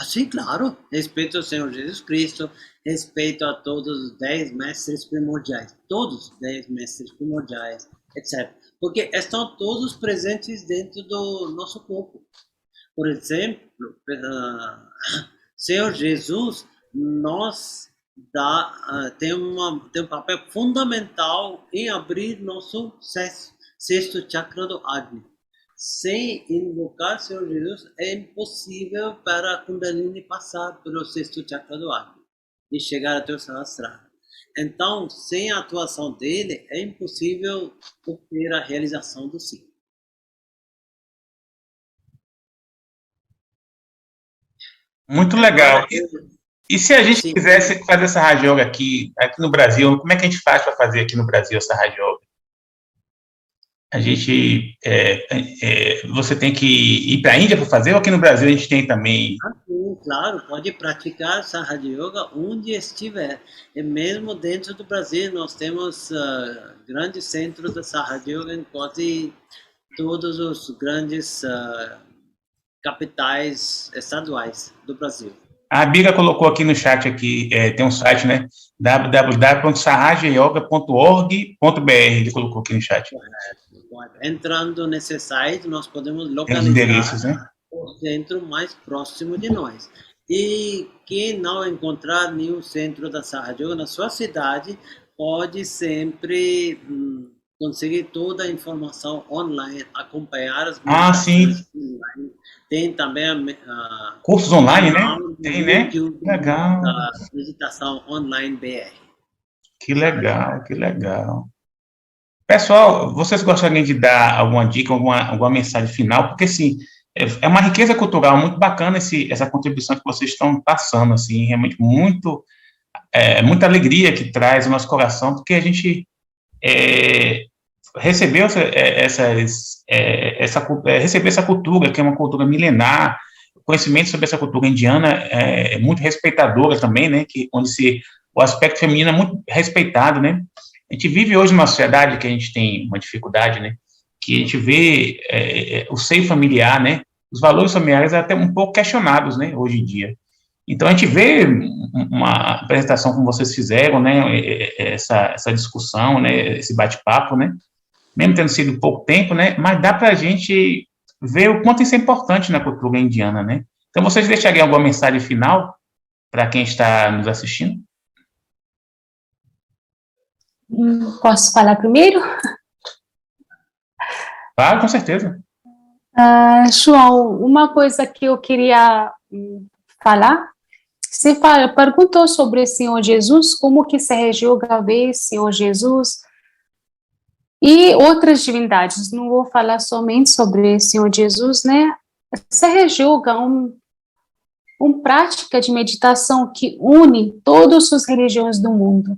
Sim, claro. Respeito ao Senhor Jesus Cristo, respeito a todos os 10 mestres primordiais, todos os 10 mestres primordiais, etc. Porque estão todos presentes dentro do nosso corpo. Por exemplo, Senhor Jesus tem um papel fundamental em abrir nosso sexto chakra do Agni. Sem invocar Senhor Jesus, é impossível para a Kundalini passar pelo sexto chakra do Agni e chegar até o Sahasrara. Então, sem a atuação dele, é impossível obter a realização do Si. Muito legal. E se a gente quisesse fazer essa Sahaja Yoga aqui no Brasil, como é que a gente faz para fazer aqui no Brasil essa Sahaja Yoga? A gente, você tem que ir para a Índia para fazer, ou aqui no Brasil a gente tem também? Sim, claro, pode praticar Sahaja Yoga onde estiver. E mesmo dentro do Brasil, nós temos grandes centros de Sahaja Yoga em quase todos os grandes capitais estaduais do Brasil. A Bira colocou aqui no chat, tem um site, né? www.sahajayoga.org.br, ele colocou aqui no chat. Entrando nesse site, nós podemos localizar os endereços, né? O centro mais próximo de nós. E quem não encontrar nenhum centro da Sahaja Yoga na sua cidade, pode sempre conseguir toda a informação online, acompanhar as meditações online. Tem também cursos online, né? Tem, né? Legal. Da meditação online BR. Que legal, que legal. Pessoal, vocês gostariam de dar alguma dica, alguma mensagem final? Porque, assim, é uma riqueza cultural muito bacana essa contribuição que vocês estão passando, assim, realmente muita alegria que traz no nosso coração, porque a gente é, recebeu receber essa cultura, que é uma cultura milenar, o conhecimento sobre essa cultura indiana é muito respeitadora também, né, o aspecto feminino é muito respeitado, né. A gente vive hoje numa sociedade que a gente tem uma dificuldade, né, que a gente vê o seio familiar, né, os valores familiares até um pouco questionados, né, hoje em dia. Então, a gente vê uma apresentação como vocês fizeram, né, essa discussão, né, esse bate-papo, né, mesmo tendo sido pouco tempo, né, mas dá para a gente ver o quanto isso é importante na cultura indiana, né. Então, vocês deixariam alguma mensagem final para quem está nos assistindo? Posso falar primeiro? Claro, com certeza. João, uma coisa que eu queria falar, perguntou sobre o Senhor Jesus, como que se rejuga ver Senhor Jesus e outras divindades. Não vou falar somente sobre o Senhor Jesus, né? Se rejuga uma prática de meditação que une todas as religiões do mundo.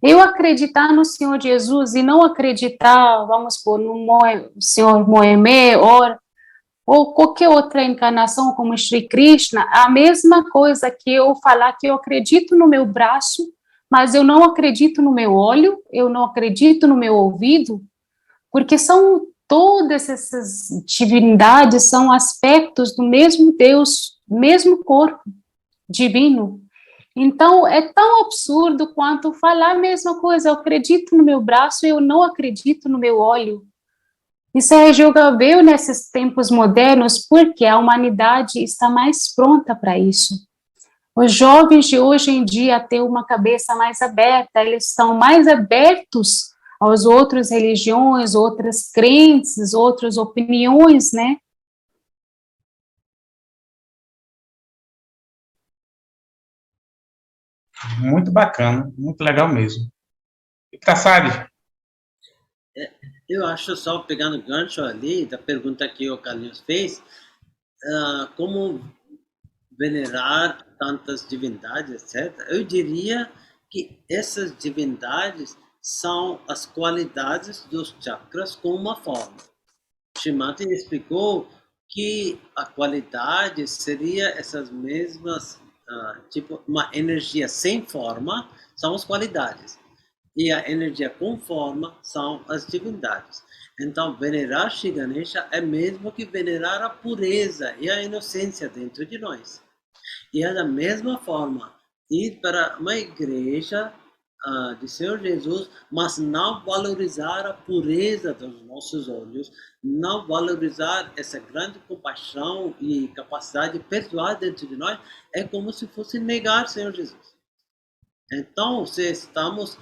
Eu acreditar no Senhor Jesus e não acreditar, vamos por no Senhor Moemé ou qualquer outra encarnação como Shri Krishna, a mesma coisa que eu falar que eu acredito no meu braço, mas eu não acredito no meu olho, eu não acredito no meu ouvido, porque são todas essas divindades, são aspectos do mesmo Deus, mesmo corpo divino. Então, é tão absurdo quanto falar a mesma coisa, eu acredito no meu braço, eu não acredito no meu olho. Isso é julgável nesses tempos modernos, porque a humanidade está mais pronta para isso. Os jovens de hoje em dia têm uma cabeça mais aberta, eles estão mais abertos às outras religiões, outras crenças, outras opiniões, né? Muito bacana, muito legal mesmo. E Prasad, Eu acho só, pegando gancho ali da pergunta que o Carlinhos fez, como venerar tantas divindades, etc., eu diria que essas divindades são as qualidades dos chakras com uma forma. Shimati explicou que a qualidade seria essas mesmas, tipo uma energia sem forma, são as qualidades. E a energia com forma são as divindades. Então, venerar Shri Ganesha é mesmo que venerar a pureza e a inocência dentro de nós. E é da mesma forma, ir para uma igreja de Senhor Jesus, mas não valorizar a pureza dos nossos olhos, não valorizar essa grande compaixão e capacidade de perdoar dentro de nós, é como se fosse negar Senhor Jesus. Então, se estamos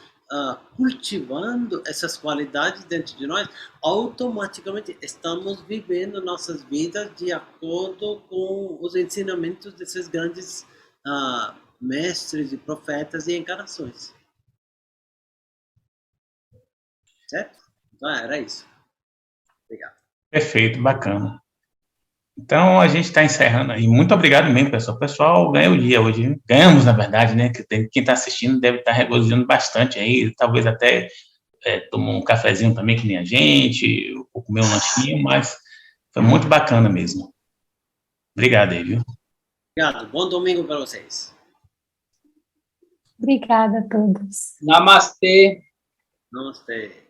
cultivando essas qualidades dentro de nós, automaticamente estamos vivendo nossas vidas de acordo com os ensinamentos desses grandes mestres e profetas e encarnações. Certo? Então, era isso. Obrigado. perfeito, bacana. Então, a gente está encerrando aí. Muito obrigado mesmo, pessoal. O pessoal ganhou o dia hoje, né? Ganhamos, na verdade, né? Quem está assistindo deve estar regozijando bastante aí, talvez até tomou um cafezinho também, que nem a gente, ou comer um lanchinho, mas foi muito bacana mesmo. Obrigado aí, viu? Obrigado. Bom domingo para vocês. Obrigada a todos. Namastê. Namastê.